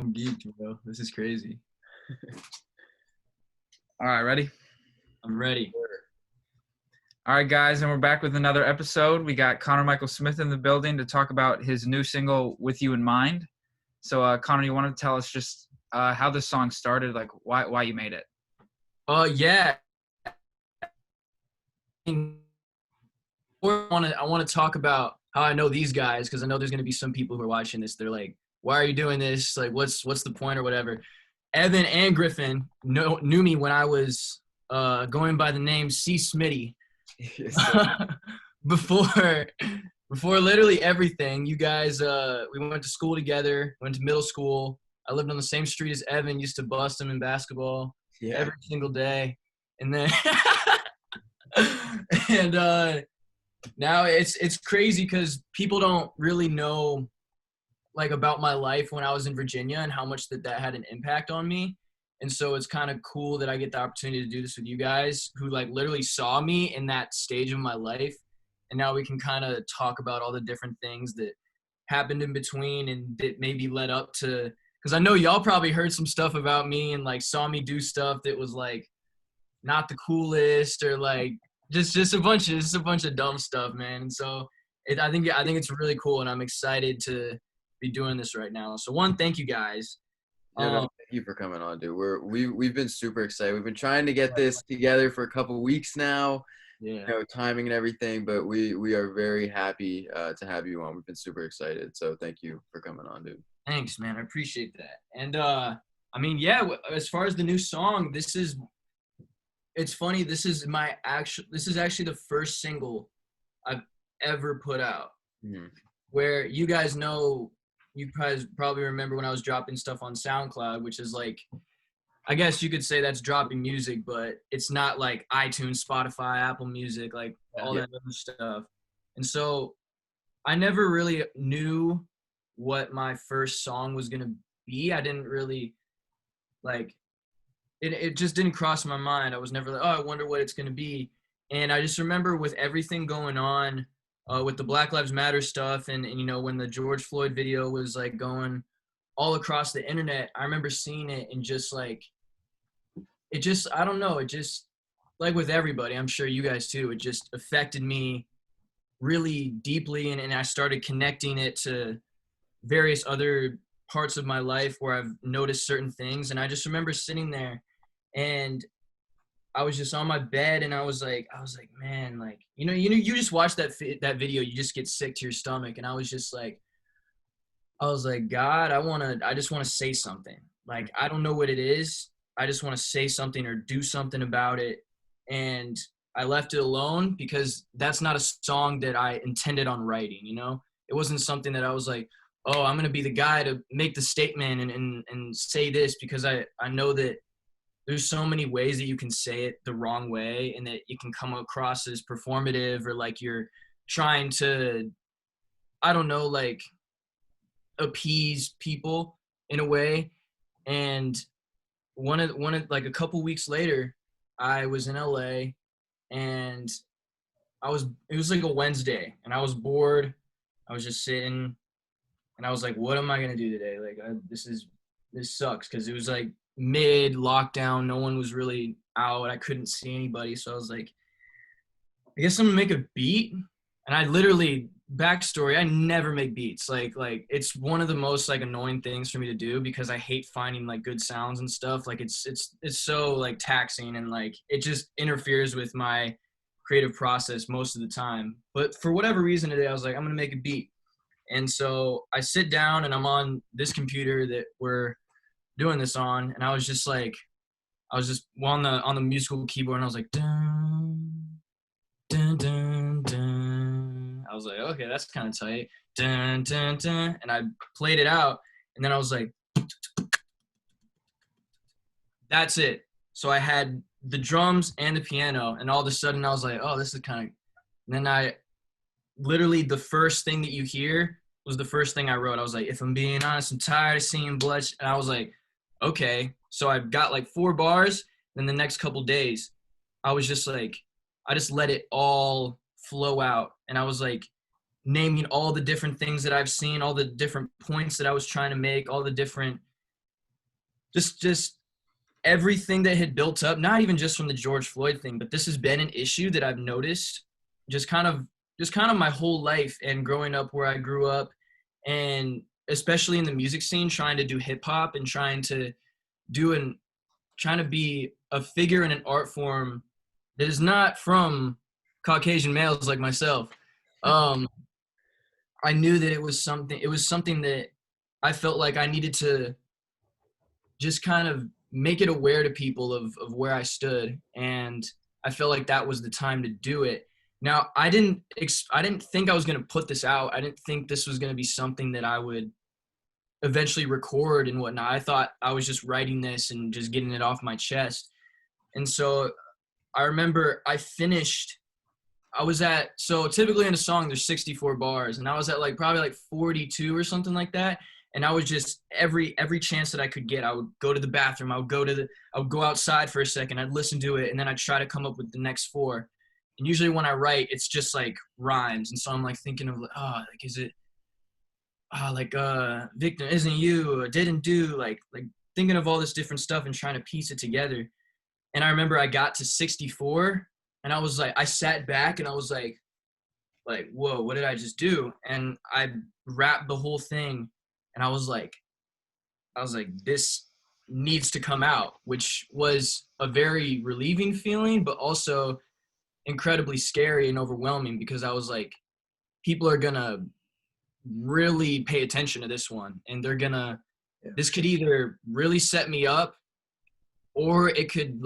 I'm geeked, bro. This is crazy. All right, ready? I'm ready. All right, guys, and we're back with another episode. We got Conor Michael Smith in the building to talk about his new single, With You in Mind. So, Conor, you want to tell us just how this song started, like why you made it? Yeah. I want to talk about how I know these guys, because I know there's going to be some people who are watching this. They're like, why are you doing this? Like, what's the point or whatever? Evan and Griffin knew me when I was going by the name C. Smitty. before literally everything. You guys, we went to school together, went to middle school. I lived on the same street as Evan, used to bust him in basketball every single day. And then and now it's crazy because people don't really know like about my life when I was in Virginia and how much that had an impact on me. And so it's kind of cool that I get the opportunity to do this with you guys who like literally saw me in that stage of my life. And now we can kind of talk about all the different things that happened in between and that maybe led up to, because I know y'all probably heard some stuff about me and like saw me do stuff that was like not the coolest or like just a bunch of dumb stuff, man. And so I think it's really cool, and I'm excited to be doing this right now. So one, thank you guys. Thank you for coming on, dude. We've been super excited. We've been trying to get this together for a couple of weeks now. Yeah. Timing and everything, but we are very happy to have you on. We've been super excited. So thank you for coming on, dude. Thanks, man. I appreciate that. And I mean, yeah, as far as the new song, it's funny. This is actually the first single I've ever put out. Mm-hmm. Where you guys know, you probably remember when I was dropping stuff on SoundCloud, which is like, I guess you could say that's dropping music, but it's not like iTunes, Spotify, Apple Music, like all that other stuff. And so I never really knew what my first song was going to be. I didn't really like it just didn't cross my mind. I was never like, oh, I wonder what it's going to be. And I just remember with everything going on with the Black Lives Matter stuff and you know, when the George Floyd video was like going all across the internet, I remember seeing it and just like, I don't know, it just, like with everybody, I'm sure you guys too, it just affected me really deeply. And I started connecting it to various other parts of my life where I've noticed certain things. And I just remember sitting there and I was just on my bed and I was like, man, like, you just watch that video, you just get sick to your stomach. And I was like, God, I just want to say something. Like, I don't know what it is. I just want to say something or do something about it. And I left it alone because that's not a song that I intended on writing, you know? It wasn't something that I was like, oh, I'm going to be the guy to make the statement and say this, because I know that there's so many ways that you can say it the wrong way and that it can come across as performative or like you're trying to, I don't know, like appease people in a way. And one of like a couple weeks later, I was in LA and it was like a Wednesday and I was bored. I was just sitting and I was like, what am I going to do today? Like, this sucks. Cause it was like mid lockdown. No one was really out. I couldn't see anybody. So I was like, I guess I'm gonna make a beat. And I literally, backstory, I never make beats. Like it's one of the most like annoying things for me to do because I hate finding like good sounds and stuff. Like it's so like taxing and like it just interferes with my creative process most of the time. But for whatever reason today, I was like, I'm gonna make a beat. And so I sit down and I'm on this computer that we're doing this on, and I was just on the musical keyboard and I was like, dun, dun, dun, dun. I was like, okay, that's kind of tight. Dun, dun, dun. And I played it out and then I was like, that's it. So I had the drums and the piano, and all of a sudden I was like, oh, this is kind of, and then literally the first thing that you hear was the first thing I wrote. I was like, if I'm being honest, I'm tired of seeing blood. And I was like, okay. So I got like 4 bars. Then the next couple days, I was just like, I just let it all flow out. And I was like naming all the different things that I've seen, all the different points that I was trying to make, all the different just everything that had built up, not even just from the George Floyd thing, but this has been an issue that I've noticed just kind of my whole life and growing up where I grew up, and especially in the music scene, trying to do hip hop and trying to be a figure in an art form that is not from Caucasian males like myself. Um, I knew that it was something that I felt like I needed to just kind of make it aware to people of where I stood. And I felt like that was the time to do it. Now, I didn't think I was going to put this out. I didn't think this was going to be something that I would eventually record and whatnot. I thought I was just writing this and just getting it off my chest. And so I remember so typically in a song there's 64 bars, and I was at probably 42 or something like that. And I was just every chance that I could get, I would go to the bathroom, I would go outside for a second, I'd listen to it, and then I'd try to come up with the next four. And usually when I write, it's just rhymes. And so I'm thinking of is it victim isn't you, or didn't do, thinking of all this different stuff and trying to piece it together. And I remember I got to 64, and I sat back and I was like, whoa, what did I just do? And I rapped the whole thing, and I was like, this needs to come out, which was a very relieving feeling, but also incredibly scary and overwhelming, because I was like, people are gonna really pay attention to this one, and this could either really set me up, or it could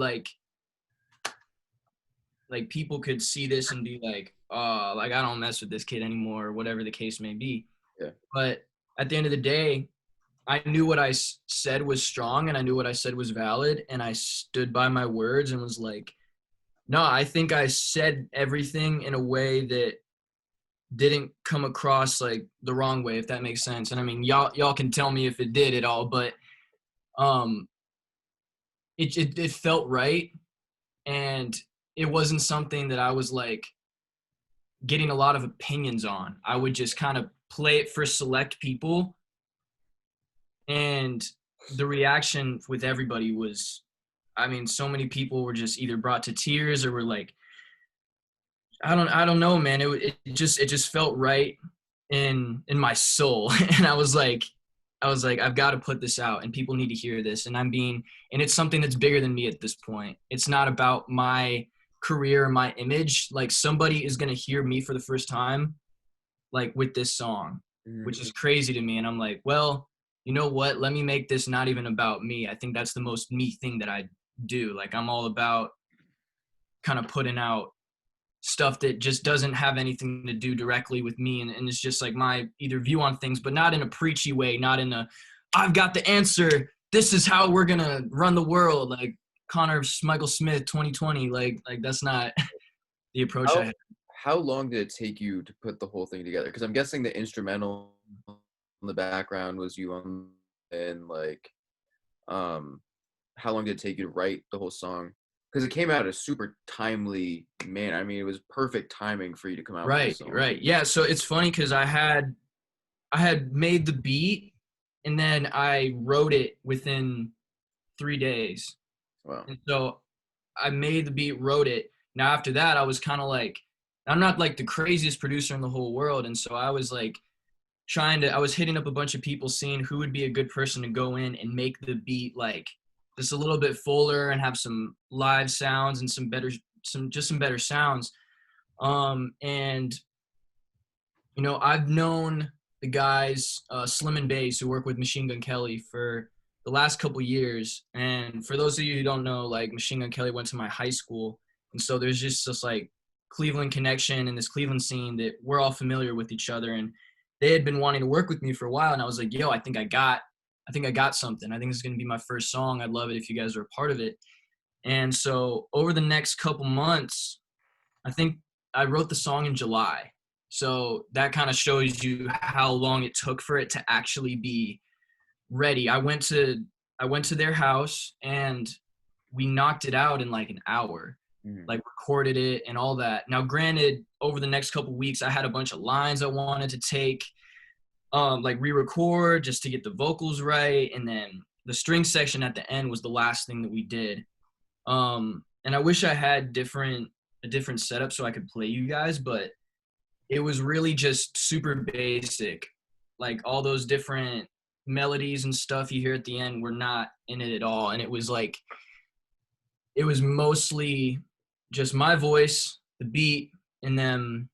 people could see this and be like, oh, I don't mess with this kid anymore, or whatever the case may be. Yeah. But at the end of the day, I knew what I said was strong, and I knew what I said was valid, and I stood by my words and was like, no, I think I said everything in a way that didn't come across the wrong way, if that makes sense. And I mean, y'all can tell me if it did at all, but it felt right, and it wasn't something that I was getting a lot of opinions on. I would just kind of play it for select people, and the reaction with everybody was, I mean, so many people were just either brought to tears or were like, I don't know, man. It just felt right in my soul. And I was like, I've got to put this out, and people need to hear this. And it's something that's bigger than me at this point. It's not about my career, my image. Somebody is going to hear me for the first time, with this song, which is crazy to me. And I'm like, well, you know what? Let me make this not even about me. I think that's the most me thing that I do. I'm all about kind of putting out stuff that just doesn't have anything to do directly with me, and it's just my either view on things, but not in a preachy way, not in a I've got the answer, this is how we're gonna run the world, Conor Michael Smith 2020. That's not the approach I have. How long did it take you to put the whole thing together? Because I'm guessing the instrumental in the background was you on, and how long did it take you to write the whole song? Because it came out at a super timely manner. I mean, it was perfect timing for you to come out with this song. Right. Yeah, so it's funny because I had made the beat, and then I wrote it within 3 days. Wow. And so I made the beat, wrote it. Now after that, I was kind of I'm not the craziest producer in the whole world. And so I was I was hitting up a bunch of people, seeing who would be a good person to go in and make the beat just a little bit fuller and have some live sounds and some better sounds. And I've known the guys, Slim and Bass, who work with Machine Gun Kelly, for the last couple years. And for those of you who don't know, Machine Gun Kelly went to my high school. And so there's just this Cleveland connection and this Cleveland scene that we're all familiar with each other. And they had been wanting to work with me for a while. And I was like, yo, I think I got something. I think this is going to be my first song. I'd love it if you guys are a part of it. And so over the next couple months, I think I wrote the song in July. So that kind of shows you how long it took for it to actually be ready. I went to their house, and we knocked it out in an hour, recorded it and all that. Now, granted, over the next couple weeks, I had a bunch of lines I wanted to take, re-record just to get the vocals right. And then the string section at the end was the last thing that we did. And I wish I had a different setup so I could play you guys, but it was really just super basic. Like all those different melodies and stuff you hear at the end were not in it at all. And it was mostly just my voice, the beat, and then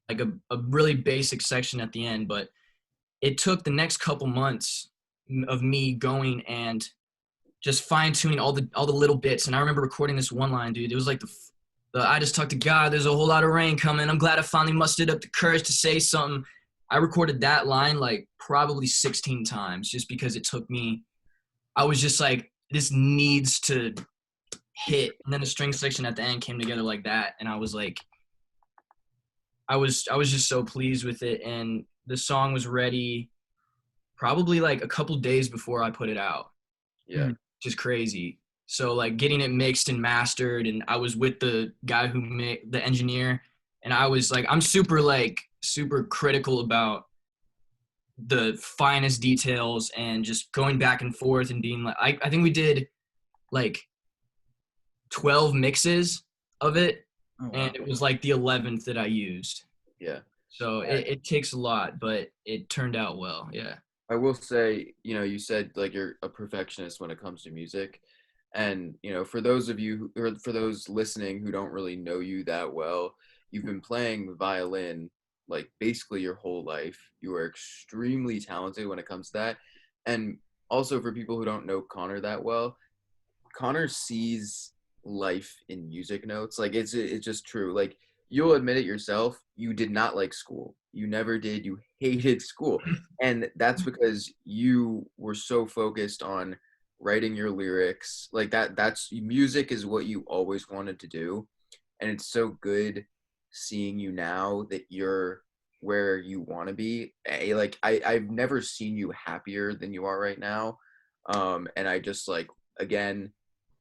like a really basic section at the end. But it took the next couple months of me going and just fine tuning all the little bits. And I remember recording this one line, dude. It was like the I just talked to God. There's a whole lot of rain coming. I'm glad I finally mustered up the courage to say something. I recorded that line like probably 16 times just because it took me. I was just like, this needs to hit. And then the string section at the end came together like that. And I was like, I was just so pleased with it. And the song was ready probably like a couple days before I put it out. Yeah. Which is crazy. So like getting it mixed and mastered, and I was with the guy who made the engineer, and I was like, I'm super critical about the finest details and just going back and forth and being like, I think we did like 12 mixes of it. Oh, wow. And it was like the 11th that I used. Yeah. So it takes a lot, but it turned out well. Yeah. I will say, you said like you're a perfectionist when it comes to music. And, for those of you, or for those listening who don't really know you that well, you've been playing the violin like basically your whole life. You are extremely talented when it comes to that. And also for people who don't know Conor that well, Conor sees life in music notes. Like it's just true. Like you'll admit it yourself, you did not like school. You never did. You hated school. And that's because you were so focused on writing your lyrics. Like that's music is what you always wanted to do. And it's so good seeing you now that you're where you want to be. I've never seen you happier than you are right now. And I just like, again,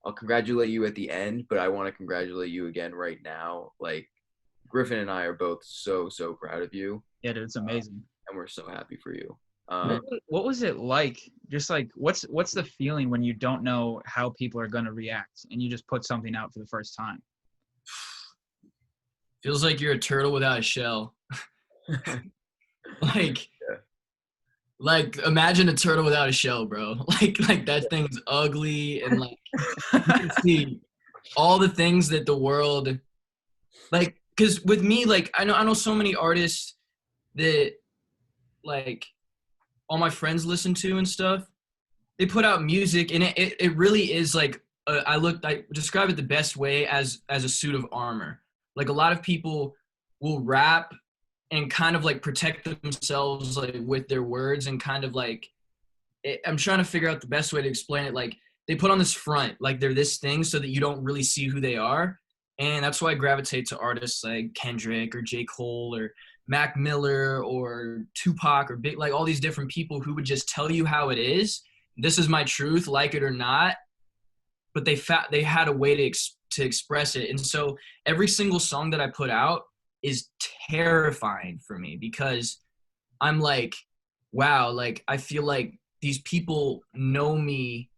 I'll congratulate you at the end, but I want to congratulate you again right now. Like Griffin and I are both so proud of you. Yeah, dude, it's amazing. And we're so happy for you. What was it like? Just like, what's the feeling when you don't know how people are going to react and you just put something out for the first time? Feels like you're a turtle without a shell. Like imagine a turtle without a shell, bro. Like that thing's ugly, and like you can see all the things that the world like. Because with me, like I know so many artists that like all my friends listen to and stuff. They put out music, and it really is like I describe it the best way as a suit of armor. Like a lot of people will rap and kind of like protect themselves like with their words, and kind of like I'm trying to figure out the best way to explain it. Like they put on this front, like they're this thing, so that you don't really see who they are. And that's why I gravitate to artists like Kendrick or J. Cole or Mac Miller or Tupac or Big, like all these different people who would just tell you how it is. This is my truth, like it or not. But they had a way to express it. And so every single song that I put out is terrifying for me, because I'm like, wow, like I feel like these people know me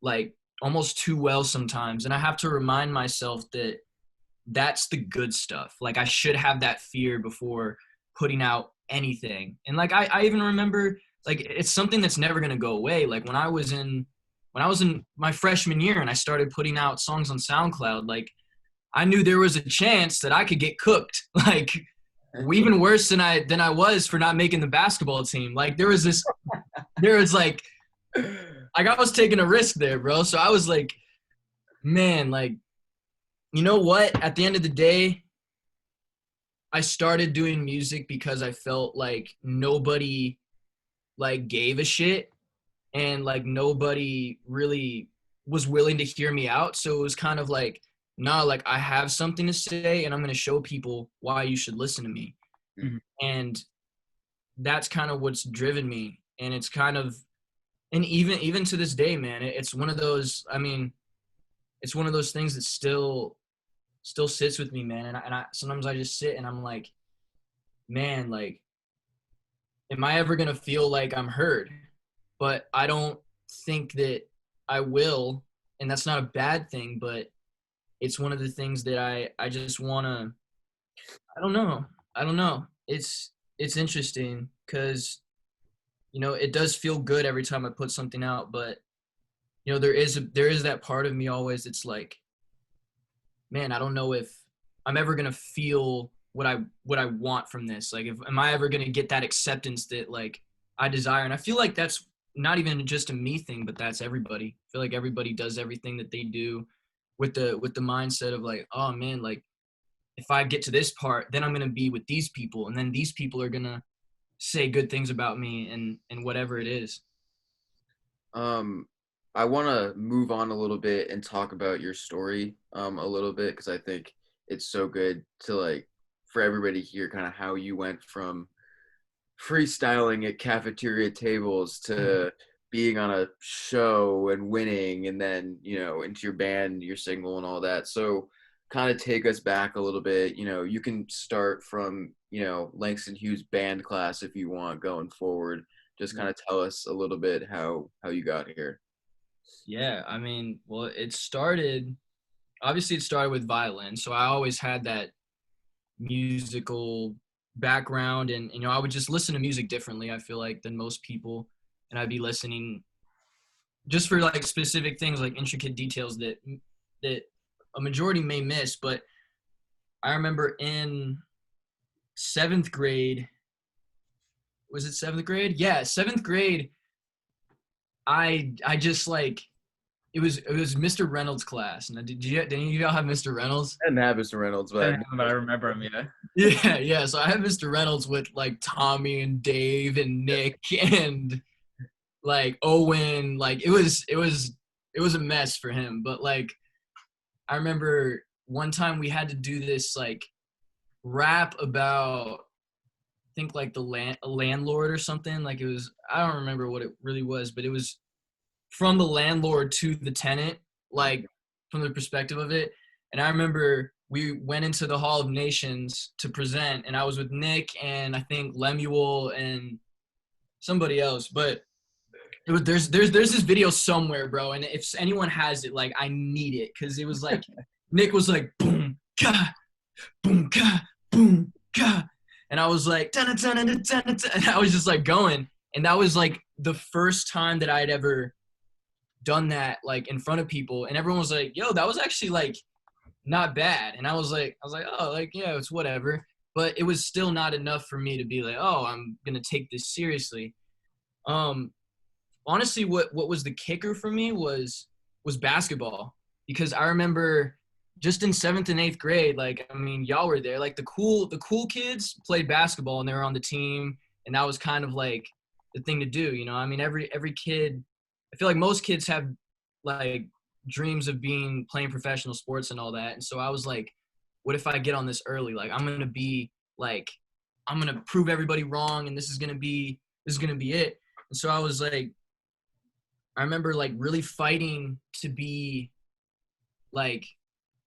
like almost too well sometimes. And I have to remind myself that that's the good stuff. Like I should have that fear before putting out anything. And like I even remember, like it's something that's never gonna go away. Like when I was in my freshman year and I started putting out songs on SoundCloud, like I knew there was a chance that I could get cooked. Like even worse than I was for not making the basketball team. Like there was like I was taking a risk there, bro. So I was like, man, like, you know what? At the end of the day, I started doing music because I felt like nobody like gave a shit, and like nobody really was willing to hear me out. So it was kind of like, nah, like I have something to say, and I'm going to show people why you should listen to me. Mm-hmm. And that's kind of what's driven me. And it's kind of, and even to this day, man, it's one of those, I mean, it's one of those things that still sits with me, man. And I sometimes I just sit and I'm like, man, like am I ever going to feel like I'm heard? But I don't think that I will. And that's not a bad thing, but it's one of the things that I just want to, I don't know. I don't know. It's interesting because, it does feel good every time I put something out, but there is that part of me always. It's like, man, I don't know if I'm ever gonna feel what I want from this. Like, if am I ever gonna get that acceptance that like I desire? And I feel like that's not even just a me thing, but that's everybody. I feel like everybody does everything that they do with the mindset of like, oh man, like if I get to this part, then I'm gonna be with these people, and then these people are gonna say good things about me and whatever it is. Um, I want to move on a little bit and talk about your story a little bit because I think it's so good to like for everybody to hear kind of how you went from freestyling at cafeteria tables to being on a show and winning and then into your band, your single and all that. So kind of take us back a little bit. You can start from Langston Hughes band class if you want going forward. Just kind of tell us a little bit how you got here. Yeah, I mean, well, it started with violin. So I always had that musical background, and I would just listen to music differently, I feel like, than most people. And I'd be listening just for like specific things, like intricate details that a majority may miss. But I remember in 7th grade, was it 7th grade? Yeah, 7th grade, I just like it was Mr. Reynolds' class. Now, did any of y'all have Mr. Reynolds? I didn't have Mr. Reynolds, but But I remember him. Yeah. Yeah, yeah. So I had Mr. Reynolds with like Tommy and Dave and Nick and like Owen. Like it was a mess for him. But like I remember one time we had to do this like rap about, I think like a landlord or something. Like it was, I don't remember what it really was, but it was from the landlord to the tenant, like from the perspective of it. And I remember we went into the Hall of Nations to present, and I was with Nick and I think Lemuel and somebody else. But it was there's this video somewhere, bro. And if anyone has it, like I need it, because it was like Nick was like boom ka boom ka, and I was like dun, dun, dun, dun, dun, dun, and I was just like going, and that was like the first time that I'd ever done that like in front of people, and everyone was like, yo, that was actually like not bad. And I was like, oh, like, yeah, it's whatever. But it was still not enough for me to be like, oh, I'm gonna take this seriously. um Honestly, what was the kicker for me was basketball, because I remember just in 7th and 8th grade, like, I mean, y'all were there, like the cool kids played basketball and they were on the team, and that was kind of like the thing to do, I mean, every kid, I feel like most kids have like dreams of playing professional sports and all that. And so I was like, what if I get on this early? Like I'm gonna be like, I'm gonna prove everybody wrong, and this is gonna be it. And so I was like, I remember like really fighting to be like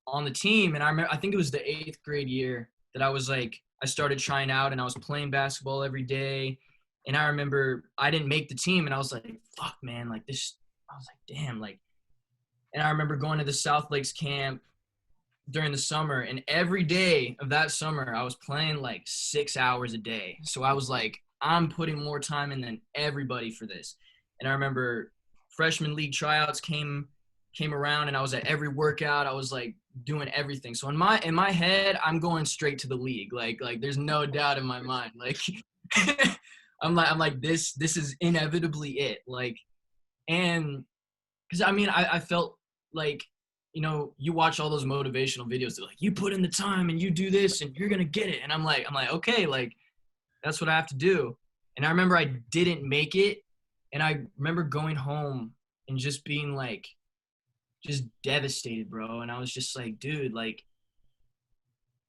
on the team. And I think it was the 8th grade year that I was like, I started trying out and I was playing basketball every day. And I remember I didn't make the team, and I was like, fuck, man, like this, I was like, damn, like, and I remember going to the South Lakes camp during the summer, and every day of that summer I was playing like 6 hours a day. So I was like, I'm putting more time in than everybody for this. And I remember freshman league tryouts came around, and I was at every workout. I was like doing everything. So in my head, I'm going straight to the league. Like there's no doubt in my mind. Like I'm like this is inevitably it. Like, and because I mean I felt like, you watch all those motivational videos. They're like, you put in the time and you do this and you're gonna get it. And I'm like, okay, like that's what I have to do. And I remember I didn't make it, and I remember going home and just being like, just devastated, bro. And I was just like, dude, like,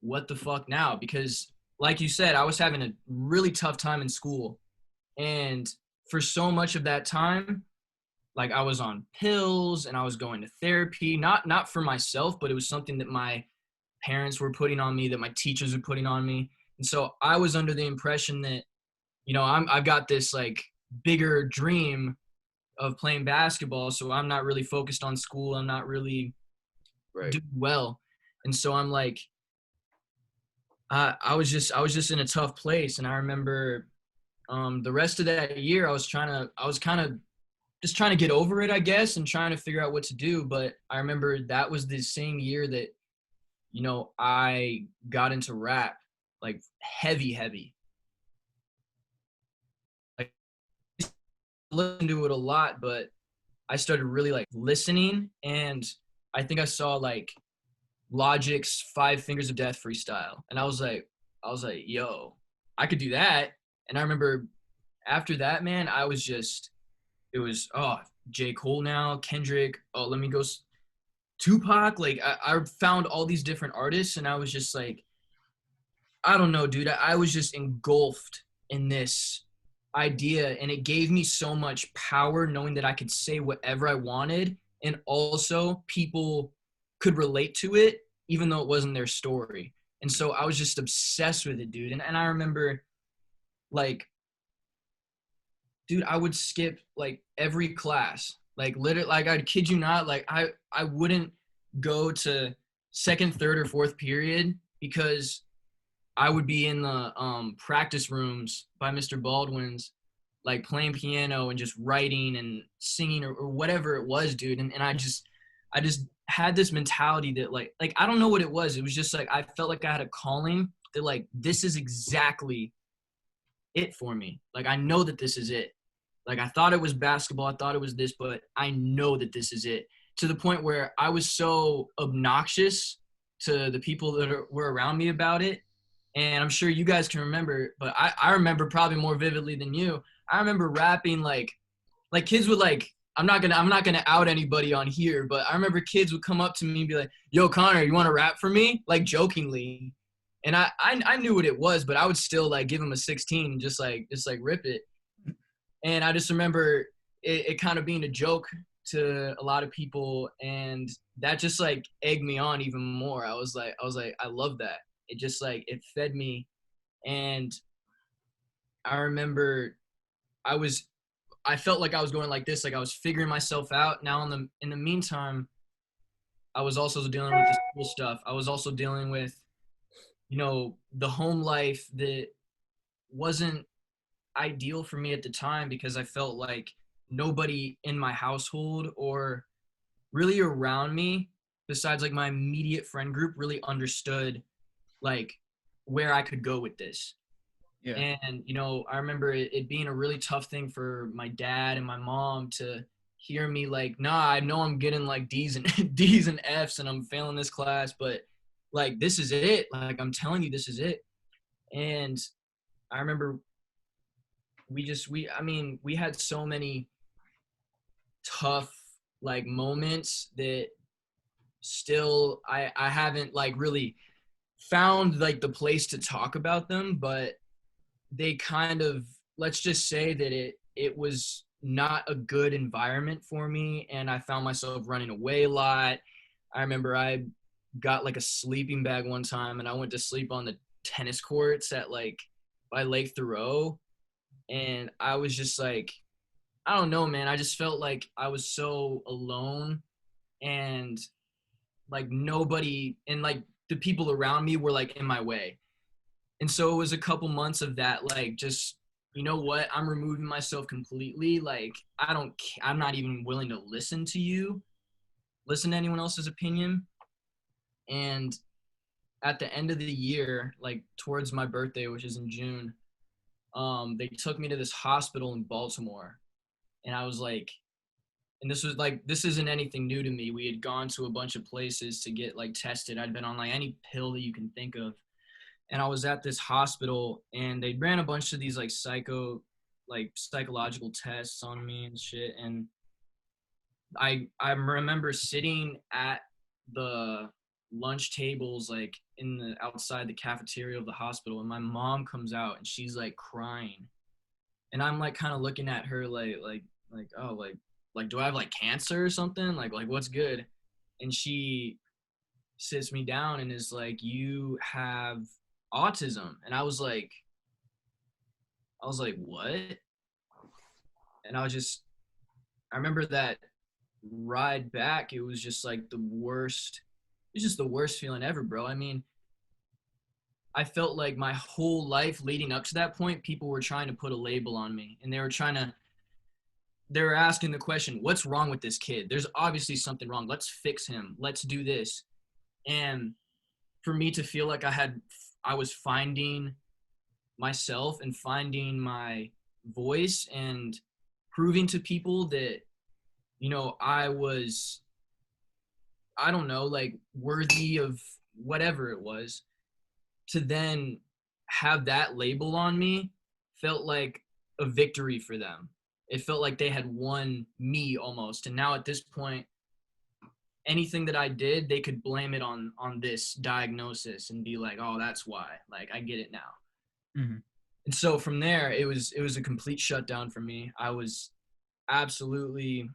what the fuck now? Because like you said, I was having a really tough time in school. And for so much of that time, like I was on pills and I was going to therapy, not for myself, but it was something that my parents were putting on me, that my teachers were putting on me. And so I was under the impression that I've got this like bigger dream of playing basketball, so I'm not really focused on school. I'm not really Right. doing well. And so I'm like, I was just in a tough place. And I remember the rest of that year, I was kind of just trying to get over it, I guess, and trying to figure out what to do. But I remember that was the same year that, I got into rap, like heavy. Like, I listened to it a lot, but I started really like listening, and I think I saw like Logic's Five Fingers of Death freestyle, and I was like, yo, I could do that. And I remember after that, man, it was J. Cole now, Kendrick. Oh, let me go. Tupac. Like I found all these different artists, and I was just like, I don't know, dude. I was just engulfed in this idea, and it gave me so much power knowing that I could say whatever I wanted, and also people could relate to it, even though it wasn't their story. And so I was just obsessed with it, dude. And I remember, like, dude, I would skip like every class. Like literally, like I'd kid you not, like I wouldn't go to second, third, or fourth period because I would be in the practice rooms by Mr. Baldwin's, like playing piano and just writing and singing or whatever it was, dude. And I just had this mentality that like I don't know what it was. It was just like I felt like I had a calling that like this is exactly it for me. Like I know that this is it. Like I thought it was basketball, I thought it was this, but I know that this is it. To the point where I was so obnoxious to the people that were around me about it. And I'm sure you guys can remember, but I remember probably more vividly than you. I remember rapping like kids would like I'm not gonna out anybody on here, but I remember kids would come up to me and be like, "Yo, Connor, you want to rap for me?" Like jokingly, and I knew what it was, but I would still like give them a 16 and just like rip it. And I just remember it kind of being a joke to a lot of people, and that just like egged me on even more. I was like, I love that. It just like it fed me, and I remember I was I felt like I was going like this, like I was figuring myself out. Now in the meantime, I was also dealing with the school stuff. I was also dealing with, the home life that wasn't ideal for me at the time because I felt like nobody in my household or really around me besides like my immediate friend group really understood like where I could go with this. Yeah. And I remember it being a really tough thing for my dad and my mom to hear me like, nah, I know I'm getting like D's and D's and F's and I'm failing this class, but like this is it. Like I'm telling you, this is it. And I remember we had so many tough like moments that still I haven't like really found like the place to talk about them, but they kind of, let's just say that it was not a good environment for me, and I found myself running away a lot. I remember I got like a sleeping bag one time and I went to sleep on the tennis courts at like by Lake Thoreau, and I was just like, I don't know, man. I just felt like I was so alone, and like nobody, and like the people around me were like in my way. And so it was a couple months of that, like, just, you know what, I'm removing myself completely. Like, I'm not even willing to listen to anyone else's opinion. And at the end of the year, like towards my birthday, which is in June, they took me to this hospital in Baltimore. And I was like, and this isn't anything new to me. We had gone to a bunch of places to get like tested. I'd been on like any pill that you can think of. And I was at this hospital and they ran a bunch of these like psychological tests on me and shit. And I remember sitting at the lunch tables, like in the outside the cafeteria of the hospital, and my mom comes out and she's like crying. And I'm like kind of looking at her like oh like do I have like cancer or something? Like what's good? And she sits me down and is like, you have autism. And I was like, I was like, what? And I remember that ride back, it was just like the worst. It was just the worst feeling ever, bro. I mean, I felt like my whole life leading up to that point, people were trying to put a label on me, and they were asking the question, what's wrong with this kid? There's obviously something wrong. Let's fix him. Let's do this. And for me to feel like I was finding myself and finding my voice and proving to people that, I was, I don't know, like worthy of whatever it was, to then have that label on me felt like a victory for them. It felt like they had won me almost. And now at this point, anything that I did, they could blame it on this diagnosis and be like, oh, that's why. Like, I get it now. Mm-hmm. And so from there, it was a complete shutdown for me. I was absolutely,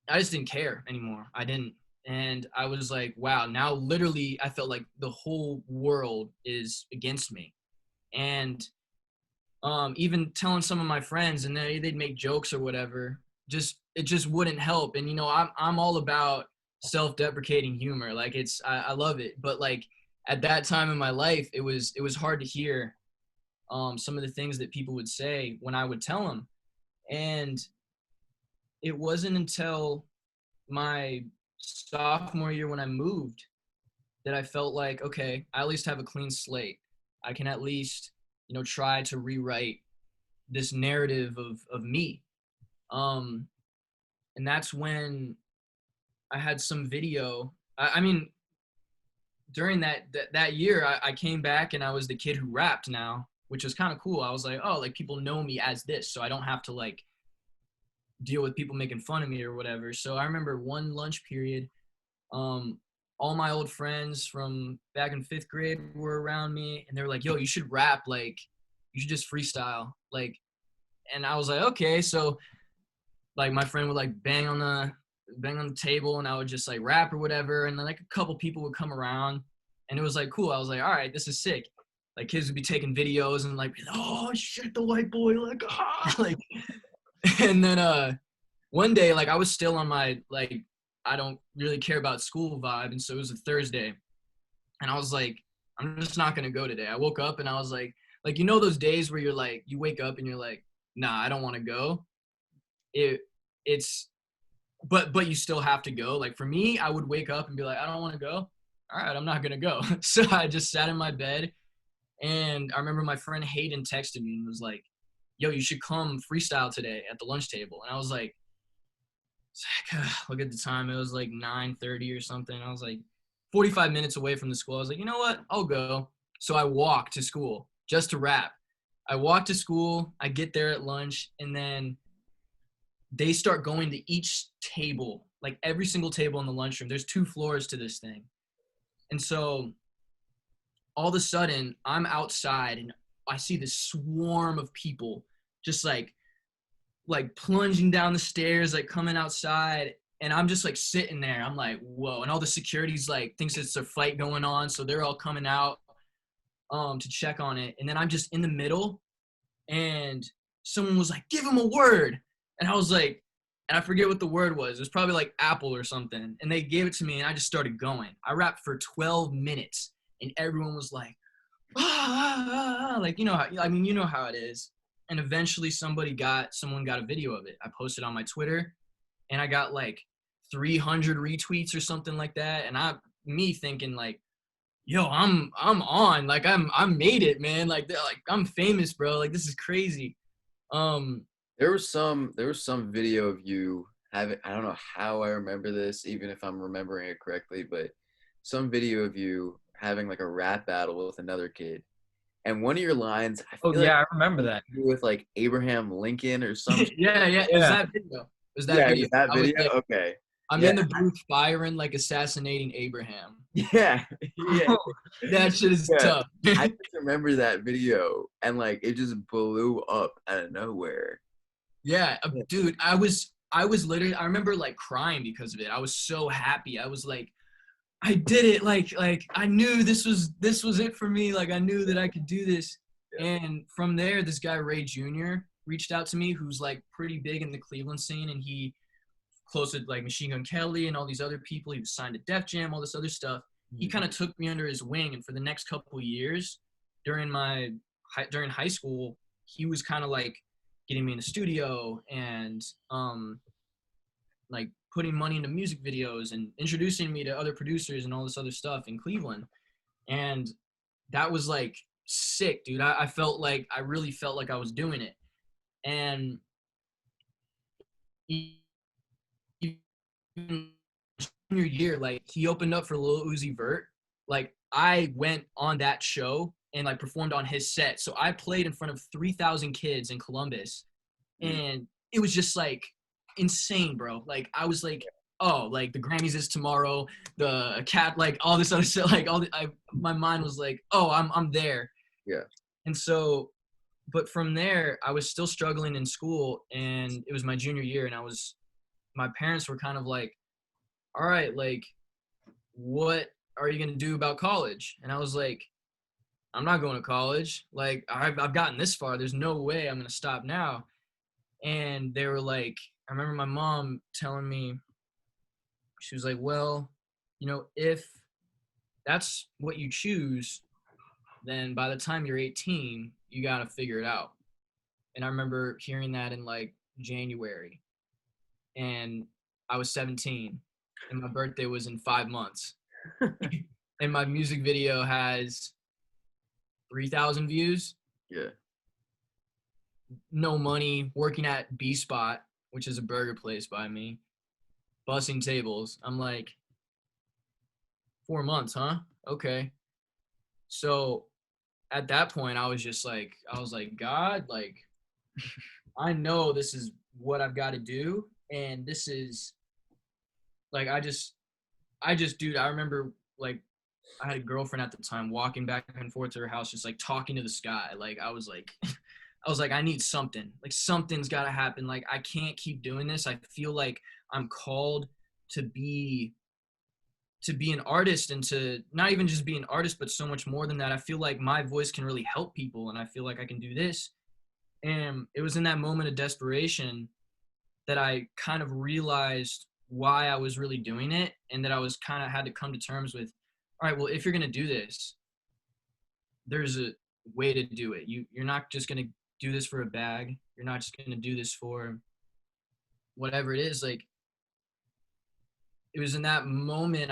I just didn't care anymore. I didn't. And I was like, wow, now literally I felt like the whole world is against me. And even telling some of my friends, and they'd make jokes or whatever, it just wouldn't help. And, I'm all about self-deprecating humor. Like I love it. But like at that time in my life, it was hard to hear some of the things that people would say when I would tell them. And it wasn't until my sophomore year when I moved that I felt like, okay, I at least have a clean slate. I can at least, try to rewrite this narrative of me. And that's when I had some video. I mean, during that year, I came back and I was the kid who rapped now, which was kind of cool. I was like, oh, like people know me as this, so I don't have to like deal with people making fun of me or whatever. So I remember one lunch period, all my old friends from back in 5th grade were around me, and they were like, yo, you should rap, like you should just freestyle, like. And I was like, okay. So like my friend would like bang on the table, and I would just like rap or whatever, and then like a couple people would come around, and it was like cool. I was like, all right, this is sick. Like kids would be taking videos and like, oh shit, the white boy, like, ah, like. And then one day, like I was still on my like I don't really care about school vibe, and so it was a Thursday, and I was like, I'm just not gonna go today. I woke up and I was like those days where you're like, you wake up and you're like, nah, I don't want to go. It's but you still have to go. Like for me, I would wake up and be like, I don't want to go. All right, I'm not gonna go. So I just sat in my bed, and I remember my friend Hayden texted me and was like, yo, you should come freestyle today at the lunch table. And I was like, look at the time. It was like 9:30 or something. I was like 45 minutes away from the school. I was like, you know what? I'll go. So I walked to school just to rap. I walked to school. I get there at lunch, and then they start going to each table, like every single table in the lunchroom. There's 2 floors to this thing. And so all of a sudden I'm outside and I see this swarm of people just like plunging down the stairs, like coming outside. And I'm just like sitting there. I'm like, whoa. And all the security's like thinks it's a fight going on. So they're all coming out to check on it. And then I'm just in the middle, and someone was like, give him a word. And I was like, and I forget what the word was. It was probably like apple or something. And they gave it to me, and I just started going. I rapped for 12 minutes, and everyone was like, like, you know how it is. And eventually someone got a video of it. I posted on my Twitter, and I got like 300 retweets or something like that. And me thinking like, yo, I'm on, like I made it, man. Like I'm famous, bro. Like this is crazy. There was some video of you having, I don't know how I remember this, even if I'm remembering it correctly, but some video of you having like a rap battle with another kid. And one of your lines, I feel like I remember that. with like Abraham Lincoln or something. yeah. It was that video. It was that video. Was that video? Like, okay. I'm in the booth firing, like assassinating Abraham. Yeah. That shit is tough. I just remember that video, and like it just blew up out of nowhere. Yeah, dude, I was literally, I remember like crying because of it. I was so happy. I was like, I did it. Like I knew this was it for me. Like I knew that I could do this. Yeah. And from there, this guy, Ray Jr., reached out to me, who's like pretty big in the Cleveland scene. And he close with like Machine Gun Kelly and all these other people. He was signed to Def Jam, all this other stuff. He kind of took me under his wing. And for the next couple of years during high school, he was kind of like getting me in the studio and like putting money into music videos and introducing me to other producers and all this other stuff in Cleveland. And that was like sick, dude. I really felt like I was doing it. And junior year, like he opened up for Lil Uzi Vert. Like I went on that show and like performed on his set. So I played in front of 3,000 kids in Columbus, and it was just like insane, bro. Like I was like, oh, like the Grammys is tomorrow, the cat, like all this other stuff, like my mind was like, oh, I'm there. Yeah. And so, but from there, I was still struggling in school, and it was my junior year, and my parents were kind of like, all right, like, what are you gonna do about college? And I was like, I'm not going to college. Like, I've gotten this far. There's no way I'm gonna stop now. And they were like, I remember my mom telling me, she was like, well, if that's what you choose, then by the time you're 18, you got to figure it out. And I remember hearing that in like January, and I was 17, and my birthday was in 5 months. And my music video has 3,000 views. Yeah. No money, working at B Spot, which is a burger place by me, bussing tables. I'm like, 4 months, huh? Okay. So at that point, I was like, God, like, I know this is what I've got to do. And this is like, dude, I remember like, I had a girlfriend at the time walking back and forth to her house, just like talking to the sky. Like, I was like, I need something. Like, something's got to happen. Like, I can't keep doing this. I feel like I'm called to be an artist, and to not even just be an artist, but so much more than that. I feel like my voice can really help people, and I feel like I can do this. And it was in that moment of desperation that I kind of realized why I was really doing it, and that I was kind of had to come to terms with, all right, well, if you're going to do this, there's a way to do it. You're not just going to do this for a bag. You're not just going to do this for whatever it is. Like, it was in that moment,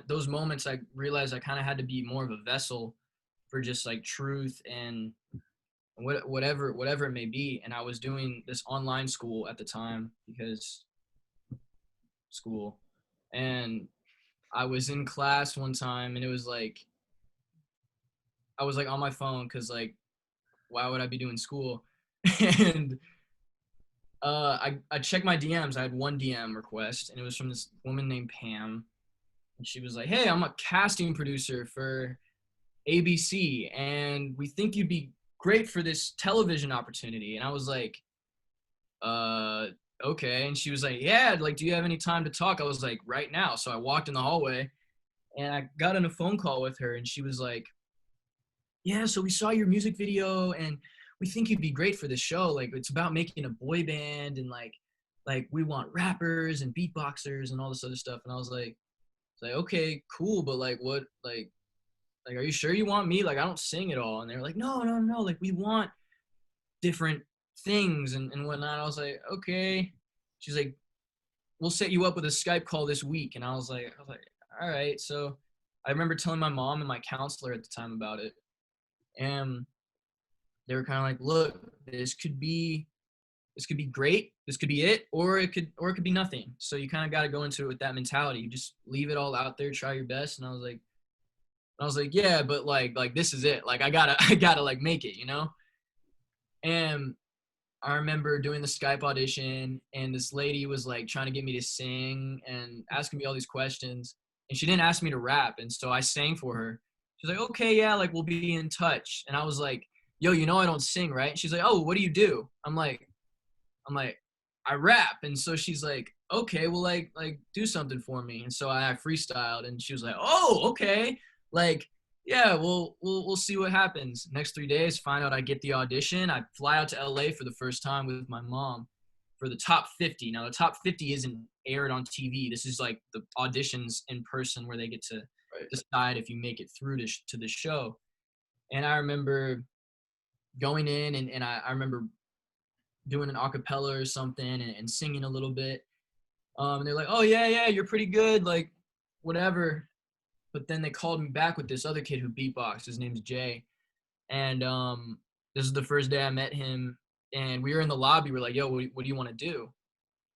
those moments I realized I kind of had to be more of a vessel for just like truth and whatever it may be. And I was doing this online school at the time, and I was in class one time, and it was like, I was like on my phone, because like, why would I be doing school? And I checked my DMs. I had one DM request, and it was from this woman named Pam. And she was like, hey, I'm a casting producer for ABC, and we think you'd be great for this television opportunity. And I was like, okay. And she was like, yeah, like, do you have any time to talk? I was like, right now. So I walked in the hallway, and I got on a phone call with her, and she was like, yeah, so we saw your music video, and we think you'd be great for this show. Like, it's about making a boy band, and like we want rappers and beatboxers and all this other stuff. And I was like, okay, cool, but like, what, like, are you sure you want me? Like, I don't sing at all. And they were like, no, like, we want different things and whatnot. I was like, okay. She's like, we'll set you up with a Skype call this week. And I was like, all right. So I remember telling my mom and my counselor at the time about it. And they were kind of like, look, this could be great. This could be it, or it could be nothing. So you kind of got to go into it with that mentality. You just leave it all out there, try your best. And I was like, yeah, but like this is it. Like, I gotta like make it, And I remember doing the Skype audition, and this lady was like trying to get me to sing and asking me all these questions, and she didn't ask me to rap. And so I sang for her. She's like, okay, yeah, like, we'll be in touch. And I was like, yo, I don't sing, right? And she's like, oh, what do you do? I'm like, I rap. And so she's like, okay, well, like do something for me. And so I freestyled, and she was like, oh, okay. Like, yeah, we'll see what happens. Next 3 days, find out I get the audition. I fly out to LA for the first time with my mom for the top 50. Now the top 50 isn't aired on TV. This is like the auditions in person where they get to Right. decide if you make it through to the show. And I remember going in and I remember doing an acapella or something and singing a little bit. And they're like, oh yeah, you're pretty good, like whatever. But then they called me back with this other kid who beatboxed. His name's Jay. And this is the first day I met him. And we were in the lobby. We're like, yo, what do you want to do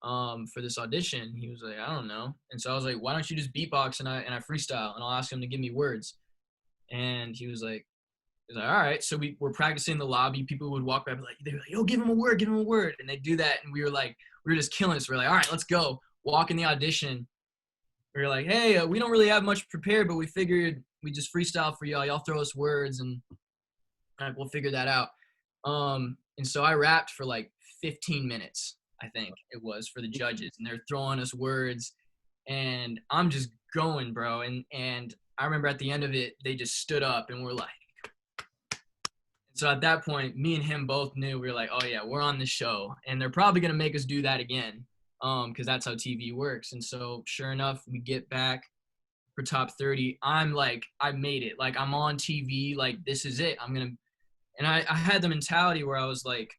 for this audition? He was like, I don't know. And so I was like, why don't you just beatbox and I freestyle and I'll ask him to give me words. And he was like, all right. So we were practicing in the lobby. People would walk by, like, they were like, yo, give him a word. And they do that. And we were just killing it. So we're like, all right, let's go. Walk in the audition. We were like, hey, we don't really have much prepared, but we figured we just freestyle for y'all. Y'all throw us words and we'll figure that out. And so I rapped for like 15 minutes, I think it was, for the judges. And they're throwing us words. And I'm just going, bro. And I remember at the end of it, they just stood up and were like, so at that point, me and him both knew. We were like, oh yeah, we're on the show. And they're probably going to make us do that again because that's how TV works. And so sure enough, we get back for top 30. I'm like, I made it. Like, I'm on TV. Like, this is it. And I had the mentality where I was like,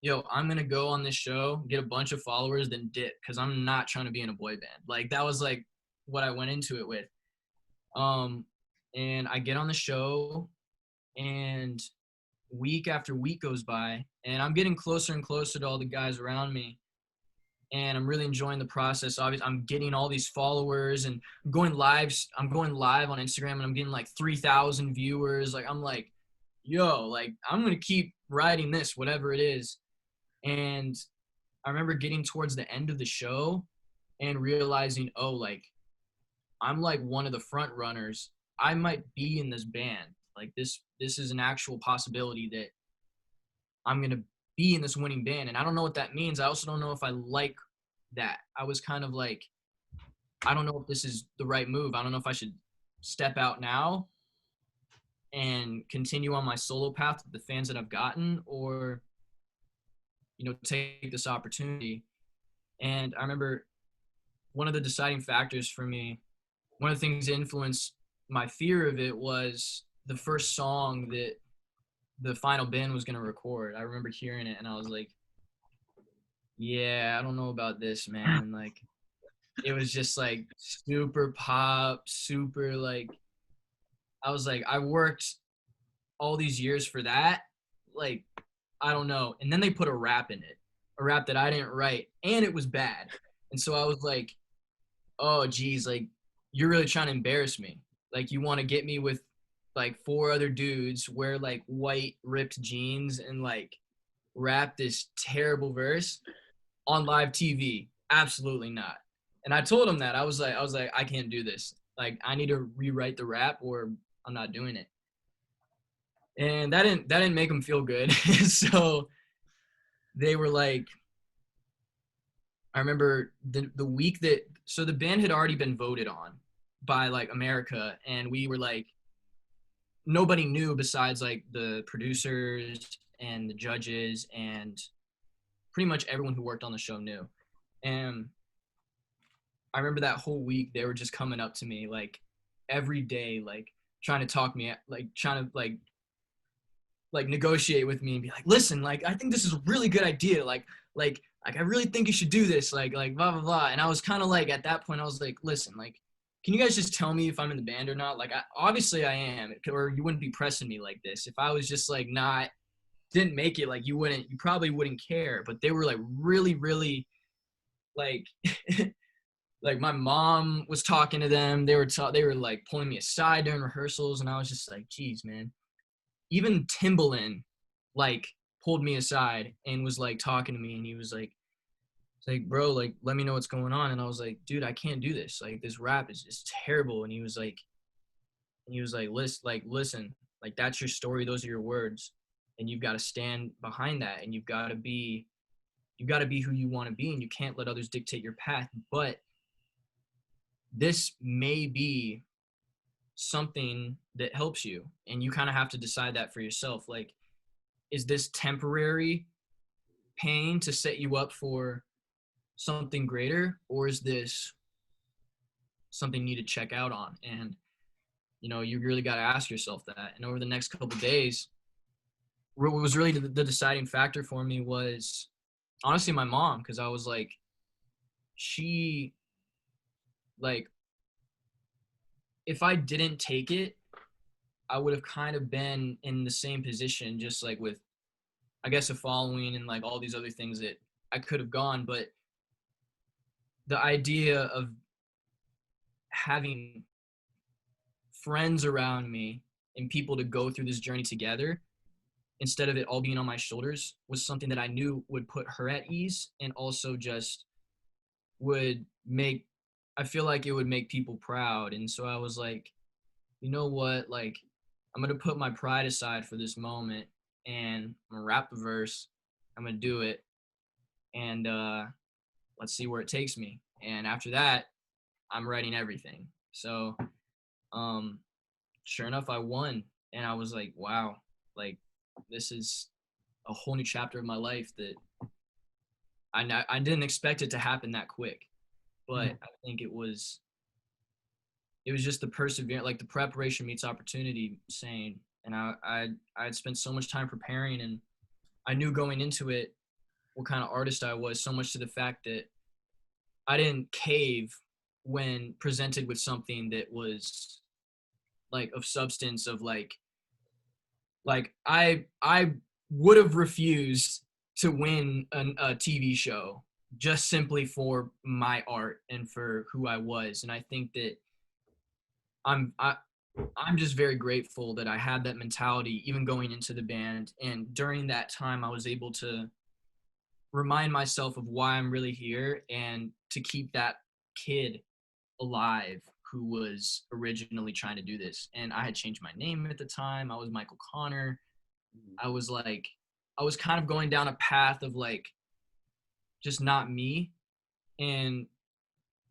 yo, I'm going to go on this show, get a bunch of followers, then dip because I'm not trying to be in a boy band. Like, that was like what I went into it with. And I get on the show. And week after week goes by, and I'm getting closer and closer to all the guys around me. And I'm really enjoying the process. Obviously, I'm getting all these followers and I'm going live on Instagram and I'm getting like 3,000 viewers. Like, I'm like, yo, like, I'm going to keep writing this, whatever it is. And I remember getting towards the end of the show and realizing, oh, like, I'm like one of the front runners. I might be in this band. Like, this is an actual possibility that I'm going to be in this winning band. And I don't know what that means. I also don't know if I like that. I was kind of like, I don't know if this is the right move. I don't know if I should step out now and continue on my solo path with the fans that I've gotten, or, take this opportunity. And I remember one of the deciding factors for me, one of the things that influenced my fear of it was the first song that the final band was going to record. I remember hearing it and I was like, yeah, I don't know about this, man. Like, it was just like super pop, super like, I was like, I worked all these years for that. Like, I don't know. And then they put a rap in it, a rap that I didn't write, and it was bad. And so I was like, oh geez, like, you're really trying to embarrass me. Like, you want to get me with like 4 other dudes, wear like white ripped jeans and like rap this terrible verse on live TV. Absolutely not. And I told him that. I was like, I can't do this. Like, I need to rewrite the rap or I'm not doing it. And that didn't make them feel good. So they were like, I remember the week that, so the band had already been voted on by like America, and we were like, nobody knew besides like the producers and the judges, and pretty much everyone who worked on the show knew. And I remember that whole week they were just coming up to me like every day, like trying to talk me, like trying to like negotiate with me and be like, listen, like, I think this is a really good idea. Like I really think you should do this. Like blah, blah, blah. And I was kind of like, at that point I was like, listen, like, can you guys just tell me if I'm in the band or not? Like, obviously I am, or you wouldn't be pressing me like this. If I was just like didn't make it, like, you probably wouldn't care. But they were like really, really like, like my mom was talking to them. They were like pulling me aside during rehearsals. And I was just like, geez, man. Even Timbaland like pulled me aside and was like talking to me. And he was like, bro, like, let me know what's going on. And I was like, dude, I can't do this. Like, this rap is just terrible. And he was like, listen, like, that's your story. Those are your words. And you've got to stand behind that. And you've got to be who you want to be. And you can't let others dictate your path. But this may be something that helps you, and you kind of have to decide that for yourself. Like, is this temporary pain to set you up for something greater, or is this something you need to check out on? And you really got to ask yourself that. And over the next couple of days, what was really the deciding factor for me was honestly my mom, because I was like, she, like, if I didn't take it, I would have kind of been in the same position, just like with, I guess, a following and like all these other things that I could have gone. But the idea of having friends around me and people to go through this journey together instead of it all being on my shoulders was something that I knew would put her at ease, and also just would make, I feel like it would make people proud. And so I was like, you know what, like, I'm gonna put my pride aside for this moment, and I'm gonna rap the verse. I'm gonna do it, and let's see where it takes me. And after that, I'm writing everything. So um sure enough, I won, and I was like, wow, like, this is a whole new chapter of my life that I didn't expect it to happen that quick. But I think it was just the perseverance, like the preparation meets opportunity saying. And I had spent so much time preparing, and I knew going into it what kind of artist I was, so much to the fact that I didn't cave when presented with something that was like of substance, of like I would have refused to win a TV show just simply for my art and for who I was. And I think that I'm I, I'm just very grateful that I had that mentality even going into the band. And during that time, I was able to remind myself of why I'm really here, and to keep that kid alive who was originally trying to do this. And I had changed my name at the time. I was Michael Connor. I was like, I was kind of going down a path of like just not me. And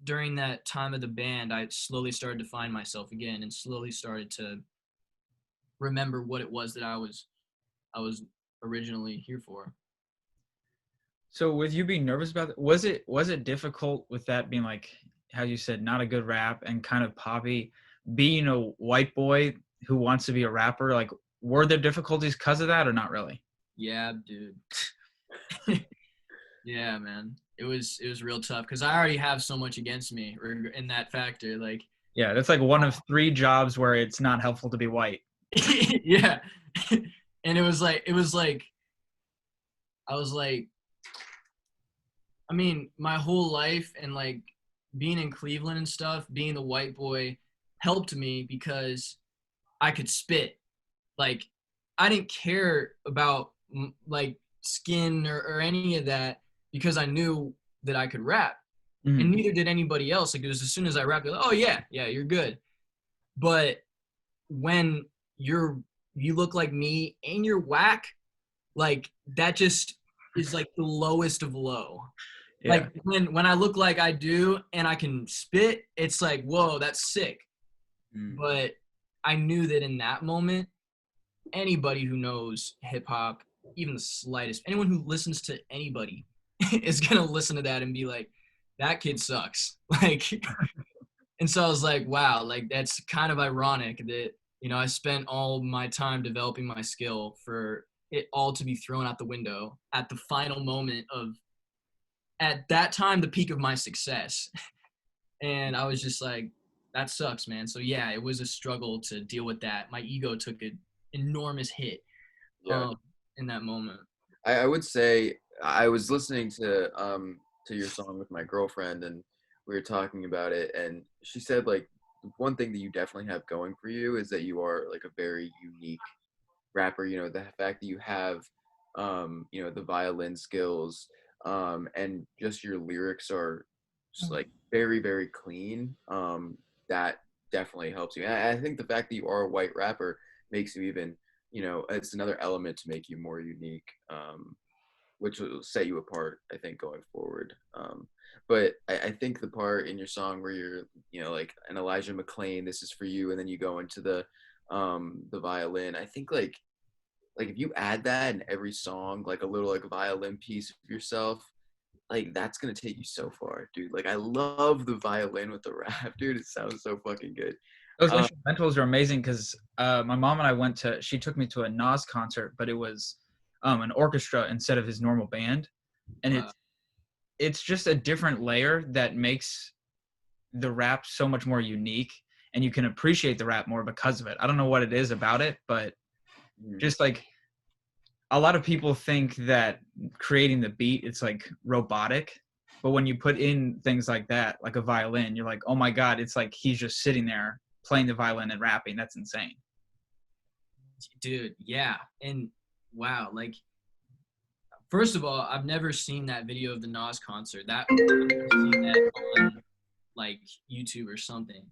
during that time of the band, I slowly started to find myself again, and slowly started to remember what it was that I was originally here for. So with you being nervous about it, was it difficult with that being like how you said not a good rap and kind of poppy, being a white boy who wants to be a rapper? Like, were there difficulties because of that or not really? Yeah, dude. Yeah, man. It was real tough because I already have so much against me in that factor. Like, Yeah, that's like one of 3 jobs where it's not helpful to be white. yeah. And it was like I was like, I mean, my whole life, and like being in Cleveland and stuff, being the white boy helped me because I could spit. Like, I didn't care about like skin or any of that, because I knew that I could rap, and Mhm. neither did anybody else. Like, it was as soon as I rapped, they're like, oh yeah, yeah, you're good. But when you look like me and you're whack, like, that just is like the lowest of low. Yeah. Like, when I look like I do and I can spit, it's like, whoa, that's sick. Mm. But I knew that in that moment, anybody who knows hip hop, even the slightest, anyone who listens to anybody is gonna listen to that and be like, that kid sucks. Like, and so I was like, wow, like, that's kind of ironic that, I spent all my time developing my skill for it all to be thrown out the window at the final moment of, at that time, the peak of my success. And I was just like, that sucks, man. So yeah, it was a struggle to deal with that. My ego took an enormous hit Yeah. in that moment. I would say I was listening to your song with my girlfriend, and we were talking about it, and she said like one thing that you definitely have going for you is that you are like a very unique rapper. You know, the fact that you have the violin skills, and just your lyrics are just like very, very clean. That definitely helps you. And I think the fact that you are a white rapper makes you even, it's another element to make you more unique. which will set you apart, I think, going forward. But I think the part in your song where you're, like an Elijah McClain, "This Is For You," and then you go into the violin. I think like if you add that in every song, like a little like violin piece of yourself, like that's gonna take you so far, dude. Like I love the violin with the rap, dude. It sounds so fucking good. Those Um, instrumentals are amazing because my mom and I she took me to a Nas concert, but it was an orchestra instead of his normal band. And it's just a different layer that makes the rap so much more unique, and you can appreciate the rap more because of it. I don't know what it is about it, but just like a lot of people think that creating the beat, it's like robotic. But when you put in things like that, like a violin, you're like, oh my God, it's like he's just sitting there playing the violin and rapping. That's insane. Dude, yeah. And wow, like, first of all, I've never seen that video of the Nas concert. I've never seen that on like YouTube or something.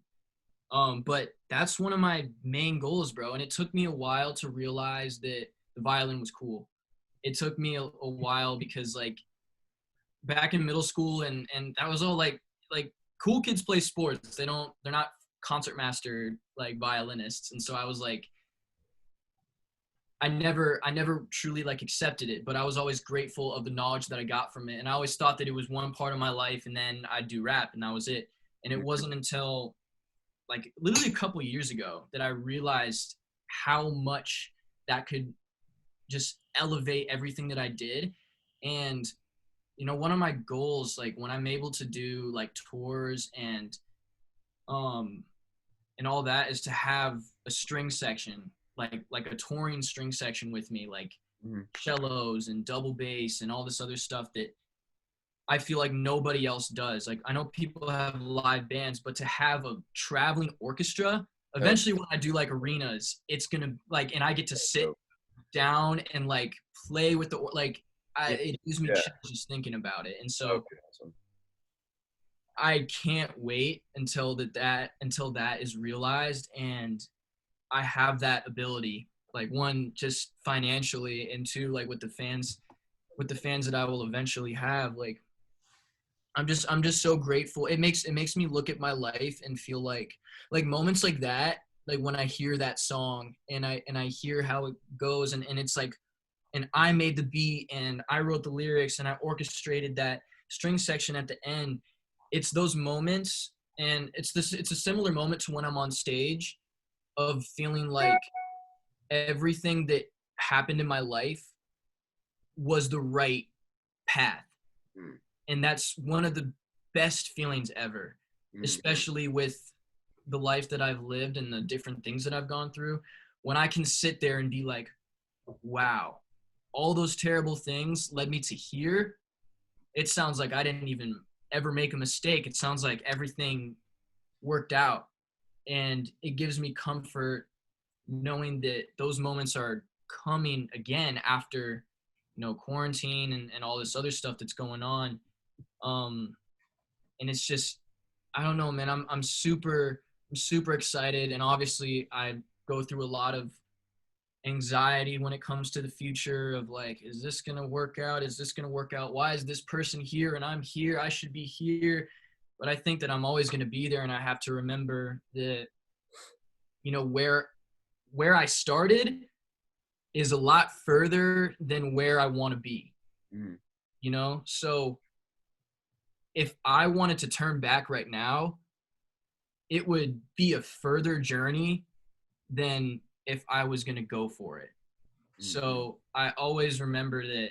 But that's one of my main goals, bro. And it took me a while to realize that the violin was cool. It took me a while because like back in middle school and that was all like cool kids play sports. They're not concertmaster like violinists. And so I was like, I never truly like accepted it, but I was always grateful of the knowledge that I got from it. And I always thought that it was one part of my life and then I'd do rap and that was it. And it wasn't until like literally a couple years ago that I realized how much that could just elevate everything that I did. And, one of my goals, like when I'm able to do like tours and all that is to have a string section, like a touring string section with me, like cellos and double bass and all this other stuff that I feel like nobody else does. Like I know people have live bands, but to have a traveling orchestra, eventually when I do like arenas, it's gonna like, and I get to sit down and like play with it gives me chills just thinking about it. And so I can't wait until that is realized and I have that ability, like one, just financially, and two, like with the fans that I will eventually have. Like I'm just so grateful. It makes me look at my life and feel like moments like that, like when I hear that song and I hear how it goes and it's like, and I made the beat and I wrote the lyrics and I orchestrated that string section at the end. It's those moments, and it's a similar moment to when I'm on stage of feeling like everything that happened in my life was the right path. And that's one of the best feelings ever, especially with the life that I've lived and the different things that I've gone through. When I can sit there and be like, wow, all those terrible things led me to here. It sounds like I didn't even ever make a mistake. It sounds like everything worked out. And it gives me comfort knowing that those moments are coming again after, quarantine and all this other stuff that's going on. And it's just, I don't know, man, I'm super excited. And obviously I go through a lot of anxiety when it comes to the future of like, is this going to work out? Is this going to work out? Why is this person here and I'm here? I should be here. But I think that I'm always going to be there. And I have to remember that, where I started is a lot further than where I want to be, So if I wanted to turn back right now, it would be a further journey than if I was going to go for it. So I always remember that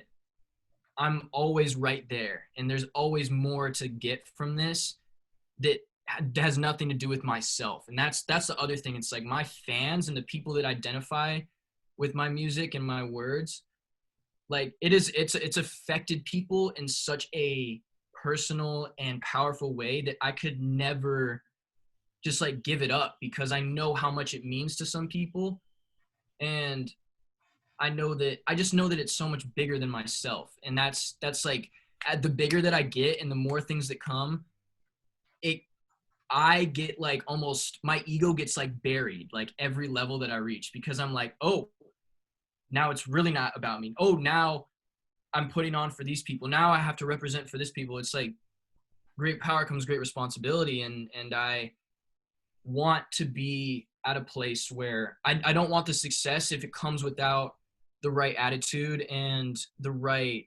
I'm always right there and there's always more to get from this that has nothing to do with myself. And that's the other thing. It's like my fans and the people that identify with my music and my words, like it's affected people in such a personal and powerful way that I could never just like give it up, because I know how much it means to some people. And I just know that it's so much bigger than myself. And that's like, the bigger that I get and the more things that come, I get like almost, my ego gets like buried, like every level that I reach, because I'm like, oh, now it's really not about me. Oh, now I'm putting on for these people. Now I have to represent for this people. It's like great power comes great responsibility. And I want to be at a place where I don't want the success if it comes without the right attitude and the right,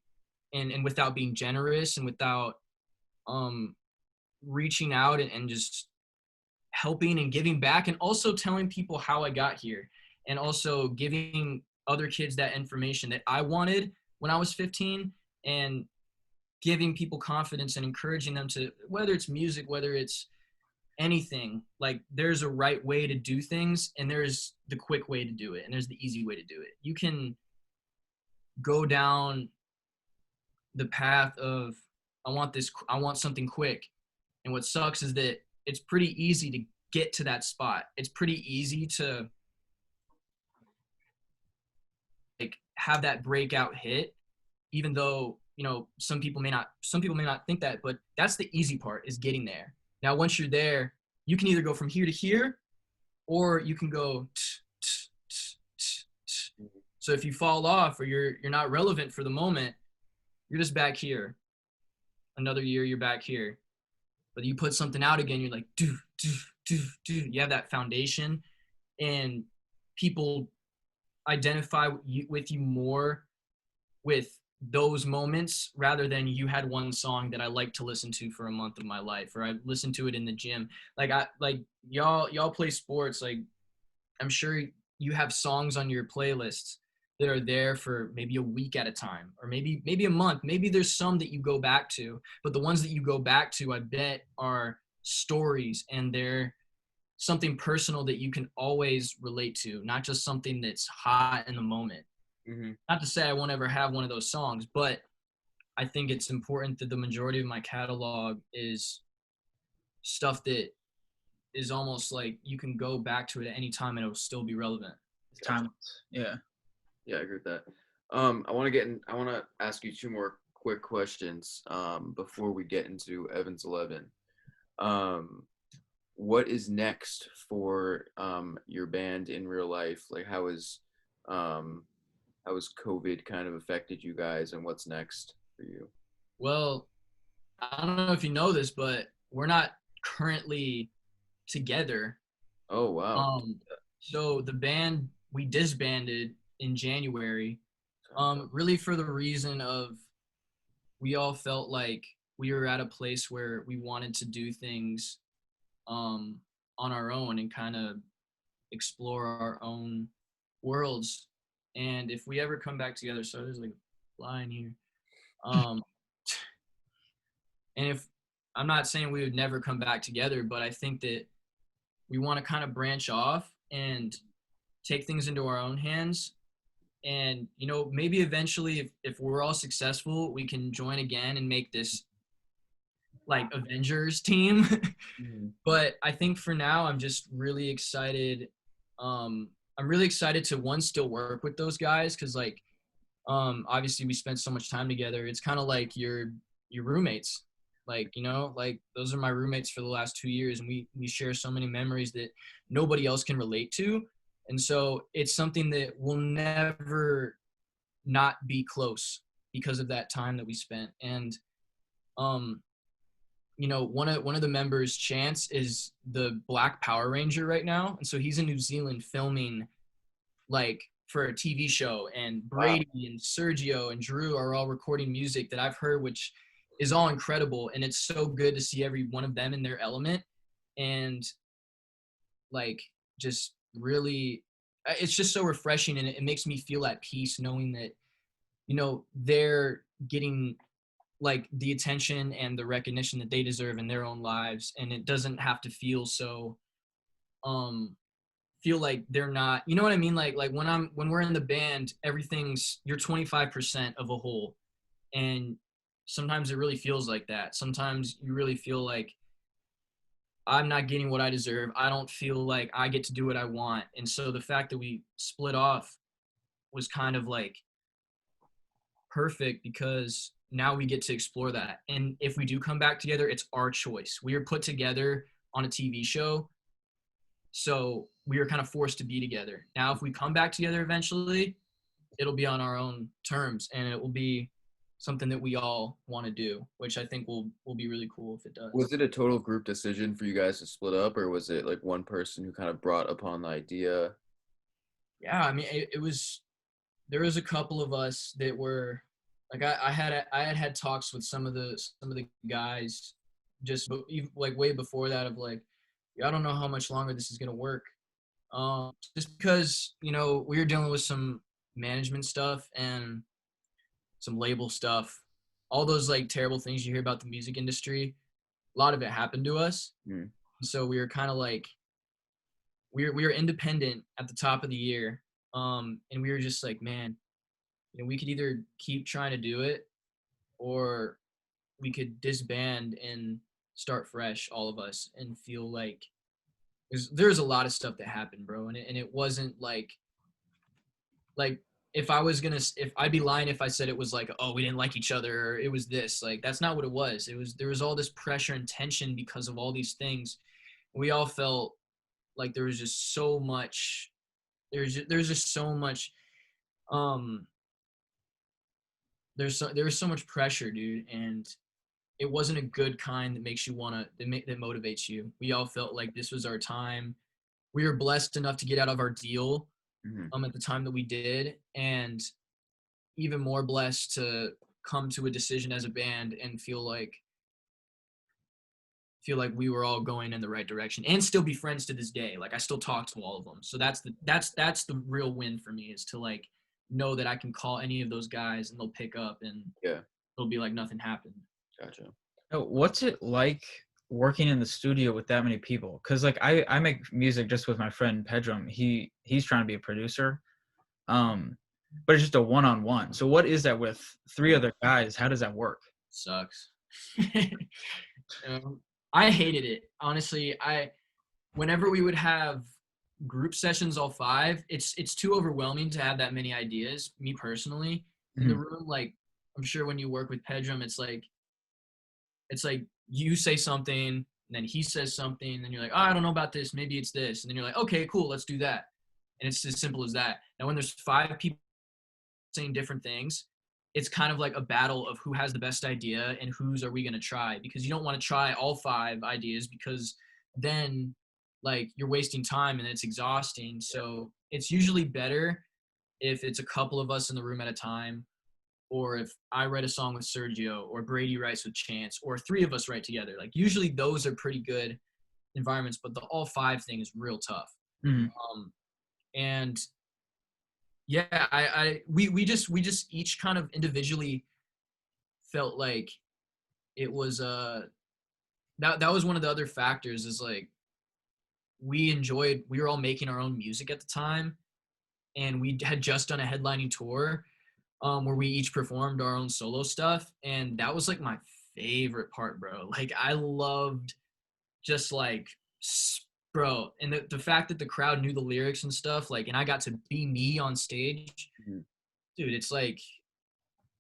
and without being generous and without reaching out and just helping and giving back, and also telling people how I got here, and also giving other kids that information that I wanted when I was 15, and giving people confidence and encouraging them to, whether it's music, whether it's anything, like there's a right way to do things, and there's the quick way to do it, and there's the easy way to do it. You can go down the path of I want something quick. And what sucks is that it's pretty easy to get to that spot. It's pretty easy to like have that breakout hit, even though, you know, some people may not think that, but that's the easy part, is getting there. Now, once you're there, you can either go from here to here, or you can go so if you fall off or you're not relevant for the moment, you're just back here. Another year, you're back here. But you put something out again, you're like, do. You have that foundation, and people identify with you more with those moments rather than you had one song that I like to listen to for a month of my life, or I listened to it in the gym. Like y'all play sports. Like, I'm sure you have songs on your playlists that are there for maybe a week at a time, or maybe a month. Maybe there's some that you go back to, but the ones that you go back to, I bet, are stories, and they're something personal that you can always relate to, not just something that's hot in the moment. Mm-hmm. Not to say I won't ever have one of those songs, but I think it's important that the majority of my catalog is stuff that is almost like you can go back to it at any time and it'll still be relevant. Timeless. Yeah. Yeah, I agree with that. I want to ask you two more quick questions before we get into Evan's 11. What is next for your band in real life? Like, how has COVID kind of affected you guys, and what's next for you? Well, I don't know if you know this, but we're not currently together. Oh, wow. So the band, we disbanded in January, really for the reason of we all felt like we were at a place where we wanted to do things on our own and kind of explore our own worlds. And if we ever come back together, so there's like a line here. And if I'm not saying we would never come back together, but I think that we want to kind of branch off and take things into our own hands. And, you know, maybe eventually if we're all successful, we can join again and make this like Avengers team. Mm-hmm. But I think for now, I'm just really excited. I'm really excited to, one, still work with those guys. Cause like, obviously we spent so much time together. It's kind of like your roommates. Like, you know, like those are my roommates for the last 2 years, and we share so many memories that nobody else can relate to. And so it's something that will never not be close because of that time that we spent. And, you know, one of the members, Chance, is the Black Power Ranger right now. And so he's in New Zealand filming like for a TV show, and Brady and Sergio and Drew are all recording music that I've heard, which is all incredible. And it's so good to see every one of them in their element. And like, just really, it's just so refreshing, and it makes me feel at peace knowing that, you know, they're getting like the attention and the recognition that they deserve in their own lives. And it doesn't have to feel so, feel like they're not, you know what I mean? Like when we're in the band, you're 25% of a whole. And sometimes it really feels like that. Sometimes you really feel like I'm not getting what I deserve. I don't feel like I get to do what I want. And so the fact that we split off was kind of like perfect, because now we get to explore that. And if we do come back together, it's our choice. We were put together on a TV show, so we were kind of forced to be together. Now, if we come back together eventually, it'll be on our own terms, and it will be something that we all want to do, which I think will be really cool if it does. Was it a total group decision for you guys to split up, or was it like one person who kind of brought upon the idea? Yeah, I mean, it was. There was a couple of us that were like I had talks with some of the guys just like way before that of like, I don't know how much longer this is gonna work. Just because we were dealing with some management stuff and some label stuff, all those like terrible things you hear about the music industry. A lot of it happened to us, Mm. so we were kind of like we were independent at the top of the year, and we were just like, man, we could either keep trying to do it or we could disband and start fresh, all of us, and feel like there's a lot of stuff that happened, bro, and it wasn't like if I'd be lying if I said it was like, oh, we didn't like each other or it was this. Like, that's not what it was. There was all this pressure and tension because of all these things. We all felt like there was just so much there's just so much there was so much pressure, dude, and it wasn't a good kind that makes you that motivates you. We all felt like this was our time. We were blessed enough to get out of our deal at the time that we did, and even more blessed to come to a decision as a band and feel like we were all going in the right direction and still be friends to this day. Like, I still talk to all of them. So that's the real win for me, is to like know that I can call any of those guys and they'll pick up and it'll be like nothing happened. Gotcha. So what's it like working in the studio with that many people? Because like I make music just with my friend Pedram. He's trying to be a producer, but it's just a one-on-one. So what is that with 3 other guys? How does that work? Sucks. I hated it, honestly. Whenever we would have group sessions, all 5, it's too overwhelming to have that many ideas. Me personally, in the room, like, I'm sure when you work with Pedram, it's like you say something, and then he says something, and then you're like, oh, I don't know about this. Maybe it's this, and then you're like, okay, cool, let's do that. And it's as simple as that. Now, when there's 5 people saying different things, it's kind of like a battle of who has the best idea and whose are we going to try, because you don't want to try all 5 ideas, because then like you're wasting time and it's exhausting. So it's usually better if it's a couple of us in the room at a time, or if I write a song with Sergio, or Brady writes with Chance, or 3 of us write together. Like, usually those are pretty good environments, but the all 5 thing is real tough. And yeah, we just each kind of individually felt like it was that was one of the other factors, is like we were all making our own music at the time, and we had just done a headlining tour where we each performed our own solo stuff, and that was like my favorite part, bro. Like, I loved just like, bro, and the fact that the crowd knew the lyrics and stuff, like, and I got to be me on stage. Dude, it's like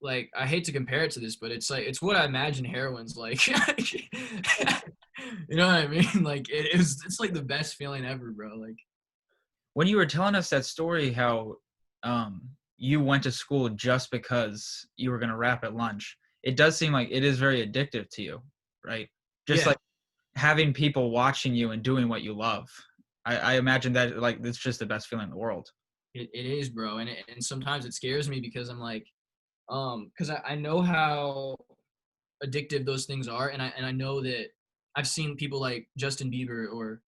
I hate to compare it to this, but it's like, it's what I imagine heroin's like. You know what I mean? Like, it's like the best feeling ever, bro. Like, when you were telling us that story, how you went to school just because you were going to rap at lunch, it does seem like it is very addictive to you, right? Just like having people watching you and doing what you love. I imagine that, like, it's just the best feeling in the world. It is, bro. And sometimes it scares me, because I'm like, because I know how addictive those things are. And I know that I've seen people like Justin Bieber or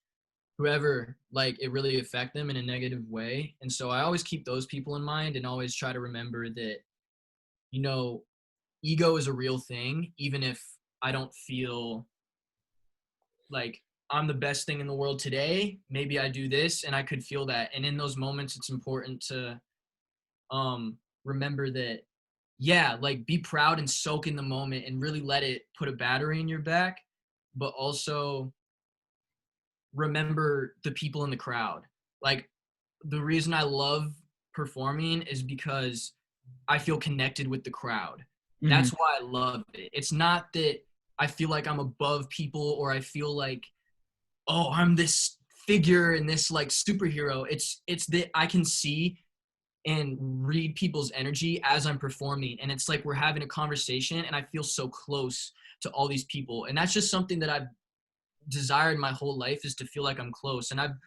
whoever, like, it really affect them in a negative way. And so I always keep those people in mind, and always try to remember that, ego is a real thing, even if I don't feel like I'm the best thing in the world today. Maybe I do this and I could feel that. And in those moments, it's important to remember that, like, be proud and soak in the moment and really let it put a battery in your back, but also remember the people in the crowd. Like, the reason I love performing is because I feel connected with the crowd. That's why I love it. It's not that I feel like I'm above people, or I feel like, oh, I'm this figure and this like superhero. It's that I can see and read people's energy as I'm performing. And it's like we're having a conversation and I feel so close to all these people. And that's just something that I've desired my whole life, is to feel like I'm close. And I've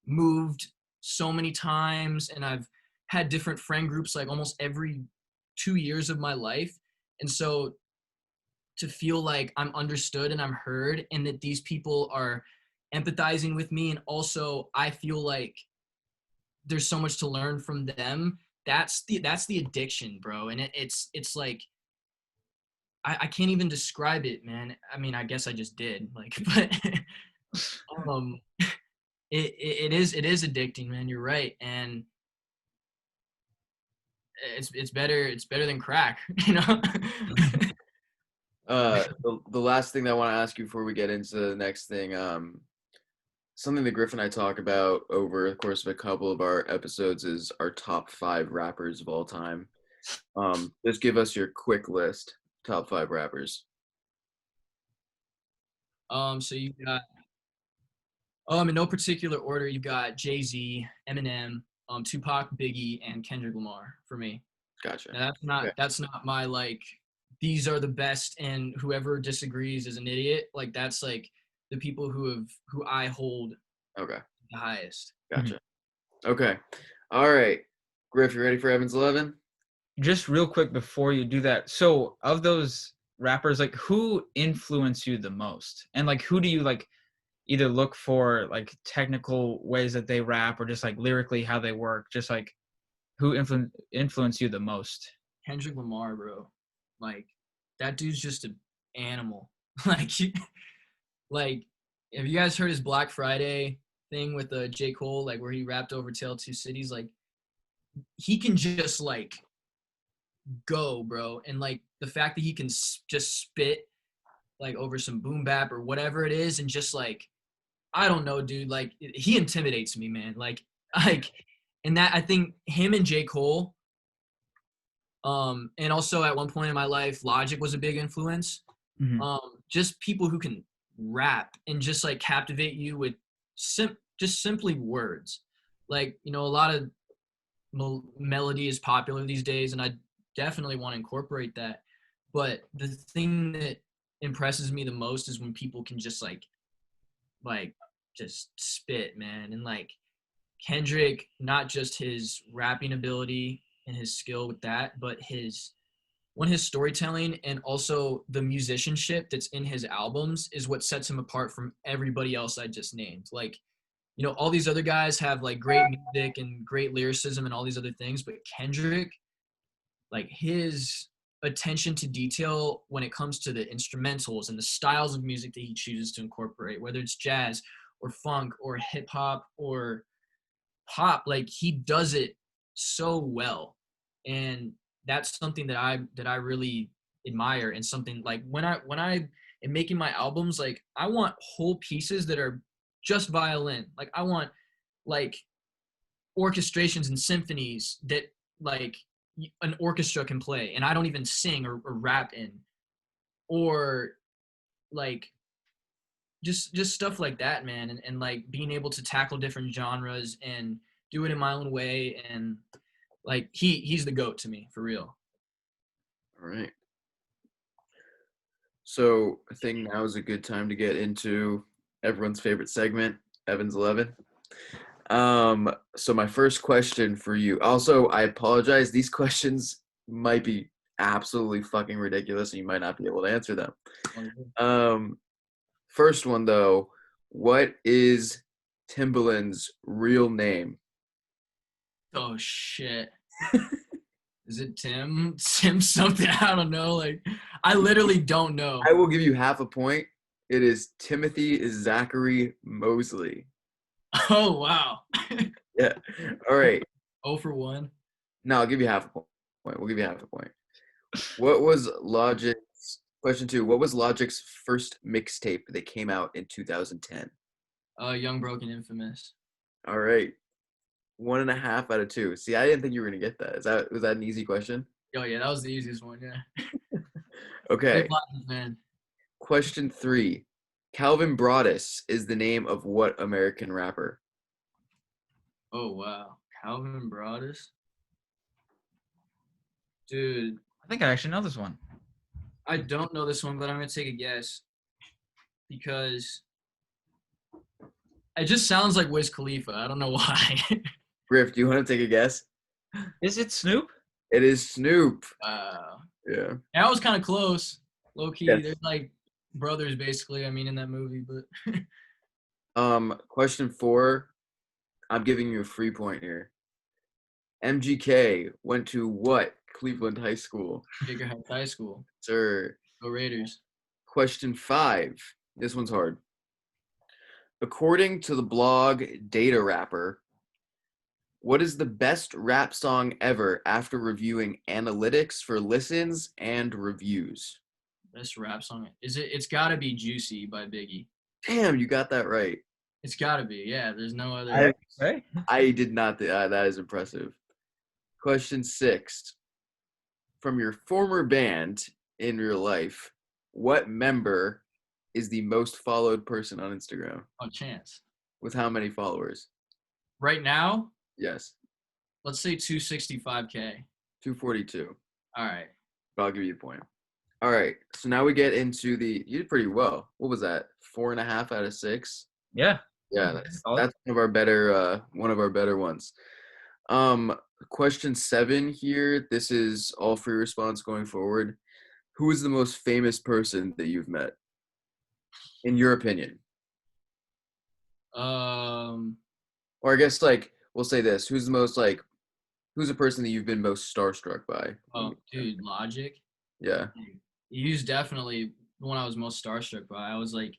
moved so many times and I've had different friend groups like almost every 2 years of my life. And so to feel like I'm understood and I'm heard and that these people are empathizing with me, and also I feel like there's so much to learn from them. That's the addiction, bro. And it's like I can't even describe it, man. I mean, I guess I just did, like, but um, it is addicting, man. You're right, and it's better than crack, you know. The last thing that I want to ask you before we get into the next thing, something that Griff and I talk about over the course of a couple of our episodes is our top 5 rappers of all time. Just give us your quick list, top 5 rappers. So you got in no particular order. You got Jay-Z, Eminem, Tupac, Biggie, and Kendrick Lamar for me. Gotcha. Now, Okay. that's not my like these are the best and whoever disagrees is an idiot. Like that's like the people who I hold Okay. the highest. Gotcha. Okay. All right. Griff, you ready for Evan's 11? Just real quick before you do that. So of those rappers, like who influenced you the most? And like who do you like either look for like technical ways that they rap or just like lyrically how they work? Just like who influenced you the most? Kendrick Lamar, bro. Like that dude's just an animal. like have you guys heard his Black Friday thing with J. Cole, like where he rapped over Tale Two Cities? Like he can just like go, bro. And like the fact that he can just spit like over some boom bap or whatever it is, and just like I don't know, dude. Like he intimidates me, man. Like, and that I think him and J. Cole, and also at one point in my life, Logic was a big influence. Mm-hmm. Just people who can rap and just like captivate you with just simply words. Like a lot of melody is popular these days, and I definitely want to incorporate that. But the thing that impresses me the most is when people can just like just spit, man. And like Kendrick, not just his rapping ability and his skill with that, but his storytelling and also the musicianship that's in his albums is what sets him apart from everybody else I just named. Like, all these other guys have like great music and great lyricism and all these other things, but Kendrick, like his attention to detail when it comes to the instrumentals and the styles of music that he chooses to incorporate, whether it's jazz or funk or hip hop or pop, like he does it so well. And that's something that I really admire. And something like when I am making my albums, like I want whole pieces that are just violin. Like I want like orchestrations and symphonies that like an orchestra can play and I don't even sing or rap in, or like just stuff like that, man. And like being able to tackle different genres and do it in my own way. And like he's the GOAT to me, for real. All right. So I think now is a good time to get into everyone's favorite segment, Evan's 11. So my first question for you. Also, I apologize. These questions might be absolutely fucking ridiculous and you might not be able to answer them. First one though, what is Timbaland's real name? Oh shit. Is it Tim something? I don't know. Like I literally don't know. I will give you half a point. It is Timothy Zachary Mosley. Oh wow. Yeah. All right. 0 for 1. No, I'll give you half a point. We'll give you half a point. What was Logic's question 2? What was Logic's first mixtape that came out in 2010? Young, Broken, Infamous. All right. 1.5 out of 2. See, I didn't think you were gonna get that. Was that an easy question? Oh yeah, that was the easiest one. Yeah. Okay. Big Lions, man. Question 3. Calvin Broadus is the name of what American rapper? Oh wow, Calvin Broadus. Dude, I think I actually know this one. I don't know this one, but I'm gonna take a guess because it just sounds like Wiz Khalifa. I don't know why. Griff, do you want to take a guess? Is it Snoop? It is Snoop. Wow. Yeah. That was kind of close. Low key, Yes. they're like brothers basically. I mean, in that movie, but Question 4. I'm giving you a free point here. MGK went to what Cleveland High School? Baker Heights High School. Sir. Go Raiders. Question 5. This one's hard. According to the blog Data Rapper, what is the best rap song ever after reviewing analytics for listens and reviews? Best rap song. Is it? It's got to be "Juicy" by Biggie. Damn, you got that right. It's got to be. Yeah, there's no other. Hey. I did not. That is impressive. Question 6. From your former band in real life, what member is the most followed person on Instagram? Oh, Chance. With how many followers? Right now, Yes. let's say 265K. 242. All right. But I'll give you a point. All right. So now we get into you did pretty well. What was that? 4.5 out of 6? Yeah. Yeah, that's one of our better ones. Question 7 here. This is all free response going forward. Who is the most famous person that you've met? In your opinion? Or I guess we'll say this. Who's a person that you've been most starstruck by? Oh, dude, Logic. Yeah. He was definitely the one I was most starstruck by. I was like,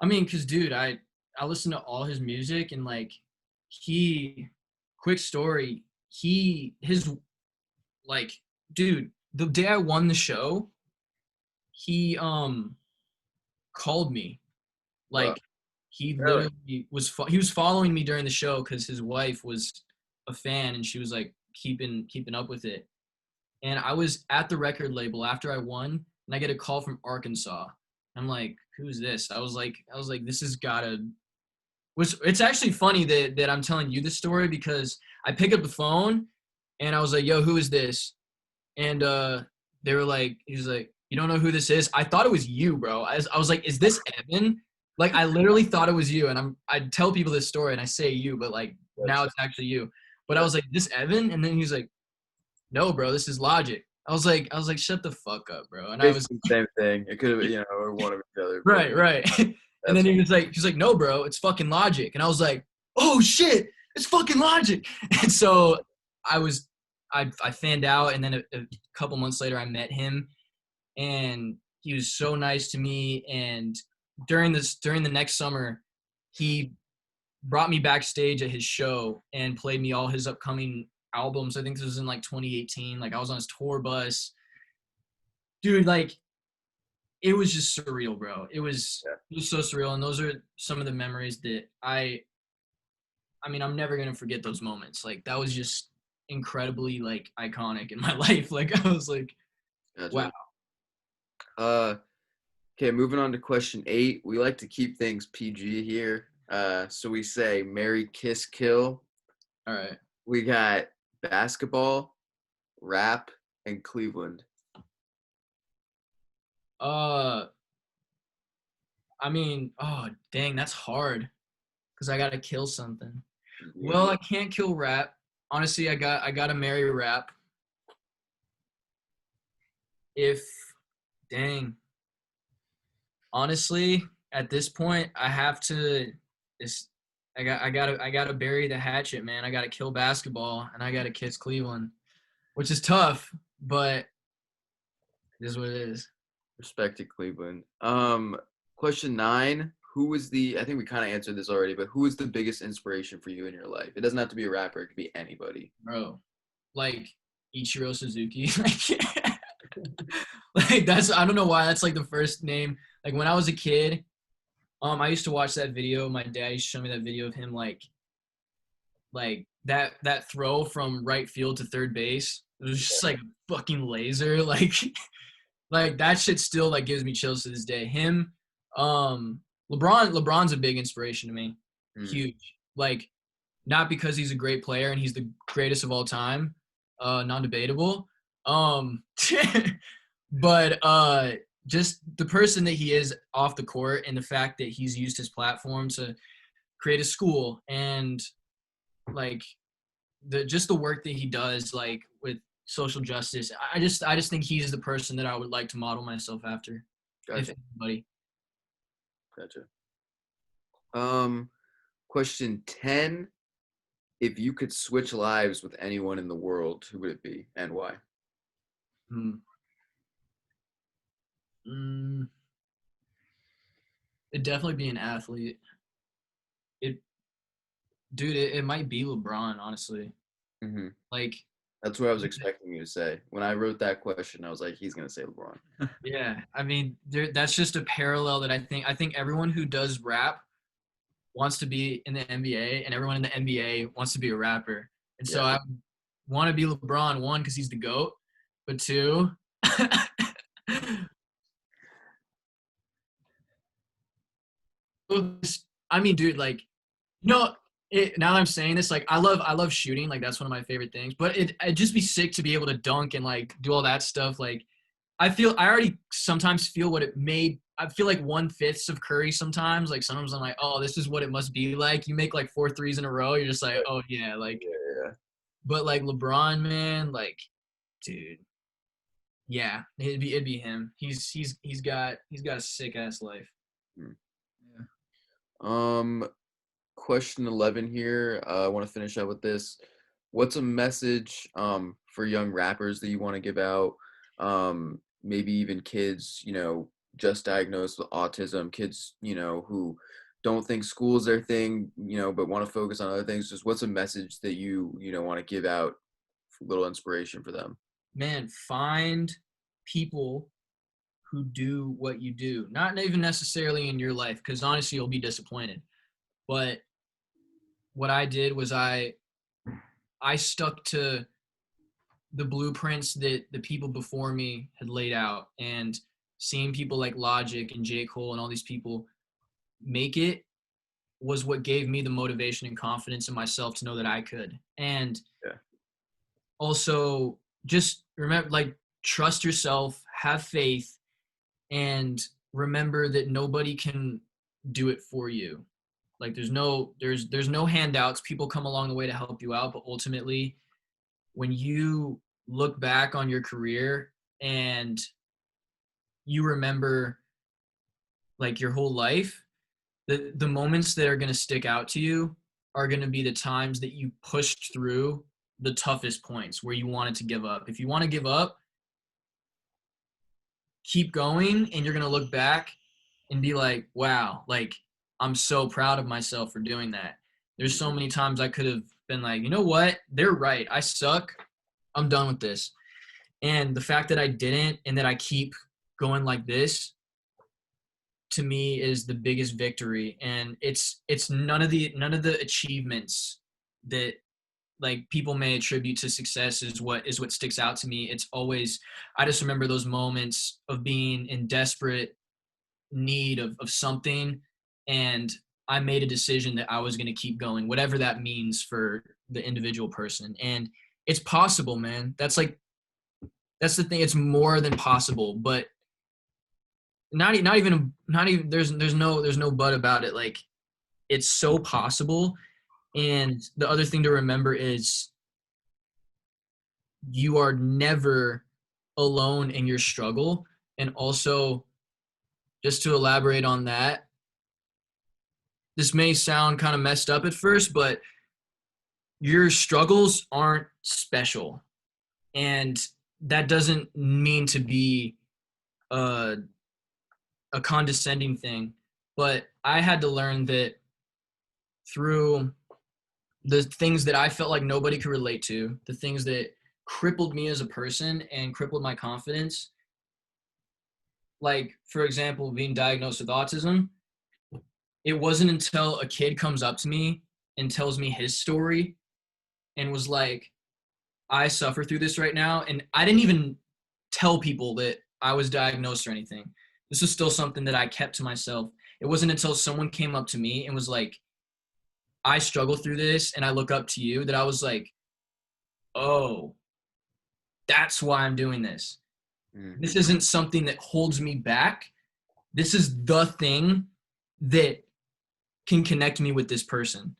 I mean, cause dude, I listened to all his music and like quick story, dude, the day I won the show, he called me, like he Really? literally he was following me during the show because his wife was a fan and she was like keeping up with it. And I was at the record label after I won, and I get a call from Arkansas. I'm like, who's this? I was like, this has gotta. It's actually funny that I'm telling you this story because I pick up the phone, and I was like, yo, who is this? And they were like, he's like, you don't know who this is? I thought it was you, bro. I was like, is this Evan? Like, I literally thought it was you, and I tell people this story, and I say you, but like now it's actually you. But I was like, this Evan? And then he's like, no, bro, this is Logic. I was like, shut the fuck up, bro. And I was the same thing. It could have been, or one of each other. right. And then he's like, no, bro, it's fucking Logic. And I was like, oh shit, it's fucking Logic. And so I fanned out, and then a couple months later I met him, and he was so nice to me. And during the next summer, he brought me backstage at his show and played me all his upcoming albums. I think this was in like 2018. Like I was on his tour bus. Dude, like it was just surreal, bro. It was so surreal. And those are some of the memories that I mean, I'm never going to forget those moments. Like that was just incredibly like iconic in my life. Like I was like, Gotcha. wow. Okay, moving on to question 8. We like to keep things PG here. So we say marry, kiss, kill. All right. We got basketball, rap, and Cleveland. I mean, oh dang, that's hard. Cause I gotta kill something. Well, I can't kill rap. Honestly, I gotta marry rap. Honestly, at this point, I have to. I gotta bury the hatchet, man. I gotta kill basketball, and I gotta kiss Cleveland, which is tough, but it is what it is. Respect to Cleveland. Question 9. I think we kind of answered this already, but who is the biggest inspiration for you in your life? It doesn't have to be a rapper. It could be anybody. Bro, like Ichiro Suzuki. Like that's, I don't know why that's like the first name. Like when I was a kid, I used to watch that video. My dad used to show me that video of him like that throw from right field to third base. It was just like a fucking laser. Like that shit still like gives me chills to this day. Him, LeBron's a big inspiration to me. Huge. Like not because he's a great player and he's the greatest of all time, non-debatable, Um, but just the person that he is off the court and the fact that he's used his platform to create a school and like the work that he does like with social justice. I just think he's the person that I would like to model myself after. If Gotcha. anybody. Gotcha. Question 10. If you could switch lives with anyone in the world, who would it be and why? It'd definitely be an athlete. It, dude, it might be LeBron, honestly. Mm-hmm. Like, That's what I was expecting you to say. When I wrote that question, I was like, he's going to say LeBron. yeah, I mean, that's just a parallel that I think everyone who does rap wants to be in the NBA, and everyone in the NBA wants to be a rapper. And so I want to be LeBron, one, because he's the GOAT, but two, I mean, dude, like, now that I'm saying this, like, I love shooting, like, that's one of my favorite things. But it'd just be sick to be able to dunk and like do all that stuff. Like, I already sometimes feel what it made. I feel like 1/5 of Curry sometimes. Like sometimes I'm like, oh, this is what it must be like. You make like 4 threes in a row. You're just like, oh yeah, like. Yeah. But like LeBron, man, like, dude, yeah, it'd be him. He's got a sick ass life. Yeah. Question 11 here. I want to finish up with this. What's a message for young rappers that you want to give out? Maybe even kids, just diagnosed with autism, kids, who don't think school's their thing, but want to focus on other things. Just what's a message that you want to give out, a little inspiration for them? Man, find people who do what you do. Not even necessarily in your life, because honestly, you'll be disappointed. But what I did was I stuck to the blueprints that the people before me had laid out, and seeing people like Logic and J. Cole and all these people make it was what gave me the motivation and confidence in myself to know that I could. And also just remember, like, trust yourself, have faith, and remember that nobody can do it for you. Like there's no handouts. People come along the way to help you out, but ultimately when you look back on your career and you remember like your whole life, the moments that are going to stick out to you are going to be the times that you pushed through the toughest points where you wanted to give up. If you want to give up, keep going, and you're going to look back and be like, wow, like I'm so proud of myself for doing that. There's so many times I could have been like, you know what? They're right. I suck. I'm done with this. And the fact that I didn't and that I keep going like this, to me, is the biggest victory. And it's none of the achievements that like people may attribute to success is what sticks out to me. It's always, I just remember those moments of being in desperate need of something, and I made a decision that I was going to keep going, whatever that means for the individual person. And it's possible, man. That's the thing. It's more than possible, but not even there's no but about it. Like, it's so possible. And the other thing to remember is you are never alone in your struggle. And also, just to elaborate on that, this may sound kind of messed up at first, but your struggles aren't special. And that doesn't mean to be a condescending thing, but I had to learn that through the things that I felt like nobody could relate to, the things that crippled me as a person and crippled my confidence. Like, for example, being diagnosed with autism, it wasn't until a kid comes up to me and tells me his story and was like, I suffer through this right now. And I didn't even tell people that I was diagnosed or anything. This was still something that I kept to myself. It wasn't until someone came up to me and was like, I struggle through this and I look up to you, that I was like, oh, that's why I'm doing this. Mm. This isn't something that holds me back. This is the thing that can connect me with this person.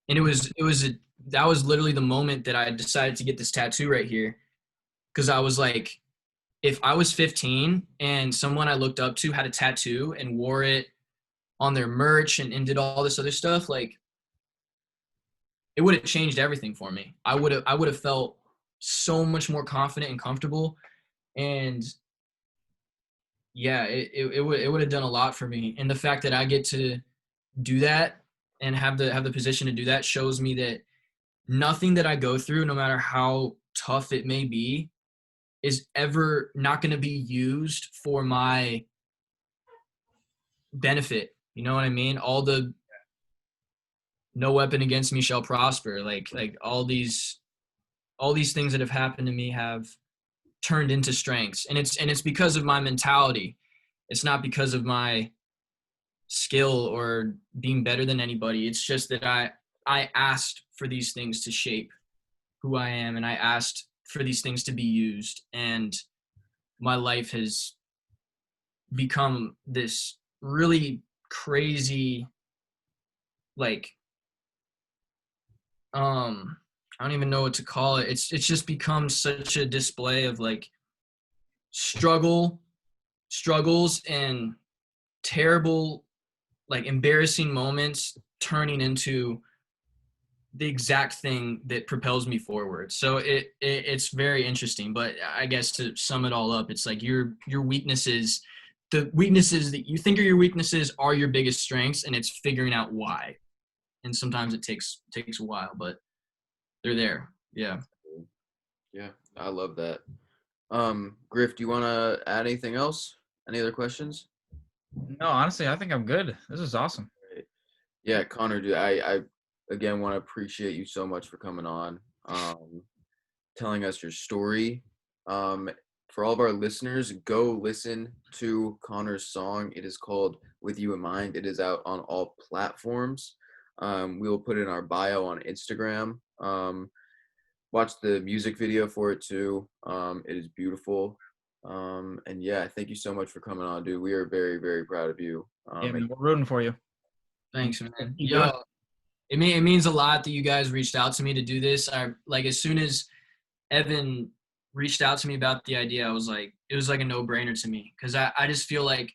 And that was literally the moment that I decided to get this tattoo right here. Cause I was like, if I was 15 and someone I looked up to had a tattoo and wore it on their merch and did all this other stuff, like it would have changed everything for me. I would have felt so much more confident and comfortable. And yeah, it would have done a lot for me. And the fact that I get to do that and have the position to do that shows me that nothing that I go through, no matter how tough it may be, is ever not going to be used for my benefit. You know what I mean? All the no weapon against me shall prosper. Like all these things that have happened to me have turned into strengths. And it's because of my mentality. It's not because of my skill or being better than anybody. It's just that I asked for these things to shape who I am, and I asked for these things to be used, and my life has become this really crazy, like, I don't even know what to call it. It's just become such a display of like struggles and terrible, like embarrassing moments turning into the exact thing that propels me forward. So it's very interesting. But I guess to sum it all up, it's like your weaknesses, the weaknesses that you think are your weaknesses are your biggest strengths, and it's figuring out why. And sometimes it takes a while, but they're there. Yeah. Yeah, I love that. Griff, do you want to add anything else? Any other questions? No, honestly, I think I'm good. This is awesome. Yeah, Connor, dude, I again want to appreciate you so much for coming on, telling us your story. For all of our listeners, go listen to Connor's song. It is called With You in Mind. It is out on all platforms. We will put it in our bio on Instagram. Watch the music video for it too. It is beautiful. And yeah, thank you so much for coming on, dude. We are very, very proud of you. Yeah, man, we're rooting for you. Thanks, man. Keep doing it. It means a lot that you guys reached out to me to do this. I like as soon as Evan reached out to me about the idea, I was like, it was like a no-brainer to me, because I just feel like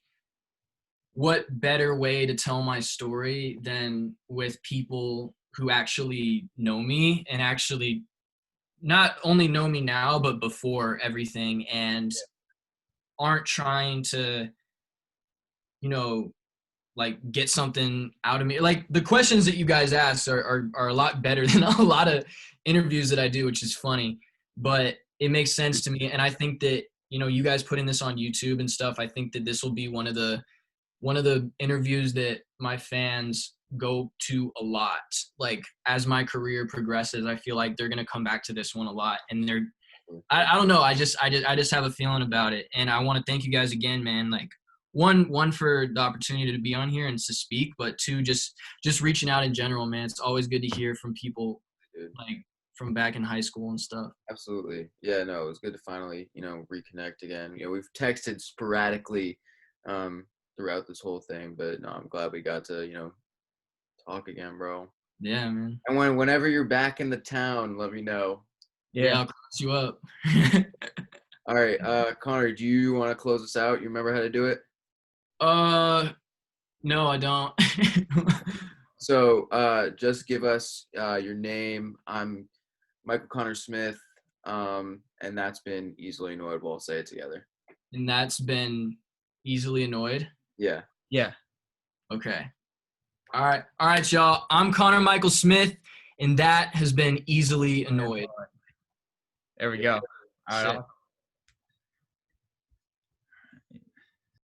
what better way to tell my story than with people who actually know me and actually not only know me now but before everything, and aren't trying to, you know, like get something out of me. Like the questions that you guys ask are a lot better than a lot of interviews that I do, which is funny, but it makes sense to me. And I think that, you know, you guys putting this on YouTube and stuff, I think that this will be one of the interviews that my fans go to a lot. Like as my career progresses, I feel like they're going to come back to this one a lot. And I don't know. I just have a feeling about it. And I want to thank you guys again, man. Like one for the opportunity to be on here and to speak, but two, just reaching out in general, man. It's always good to hear from people, Dude. like from back in high school and stuff. Absolutely. Yeah, no, it was good to finally, reconnect again. We've texted sporadically throughout this whole thing, but no, I'm glad we got to, talk again, bro. Yeah, man. And whenever you're back in the town, let me know. Yeah, I'll cross you up. All right, Connor, do you want to close us out? You remember how to do it? No, I don't. So, just give us your name. I'm Michael Conor Smith, and that's been Easily Annoyed. We'll say it together. And that's been Easily Annoyed? Yeah. Yeah. Okay. All right, y'all. I'm Conor Michael Smith, and that has been Easily Annoyed. There we go. All right.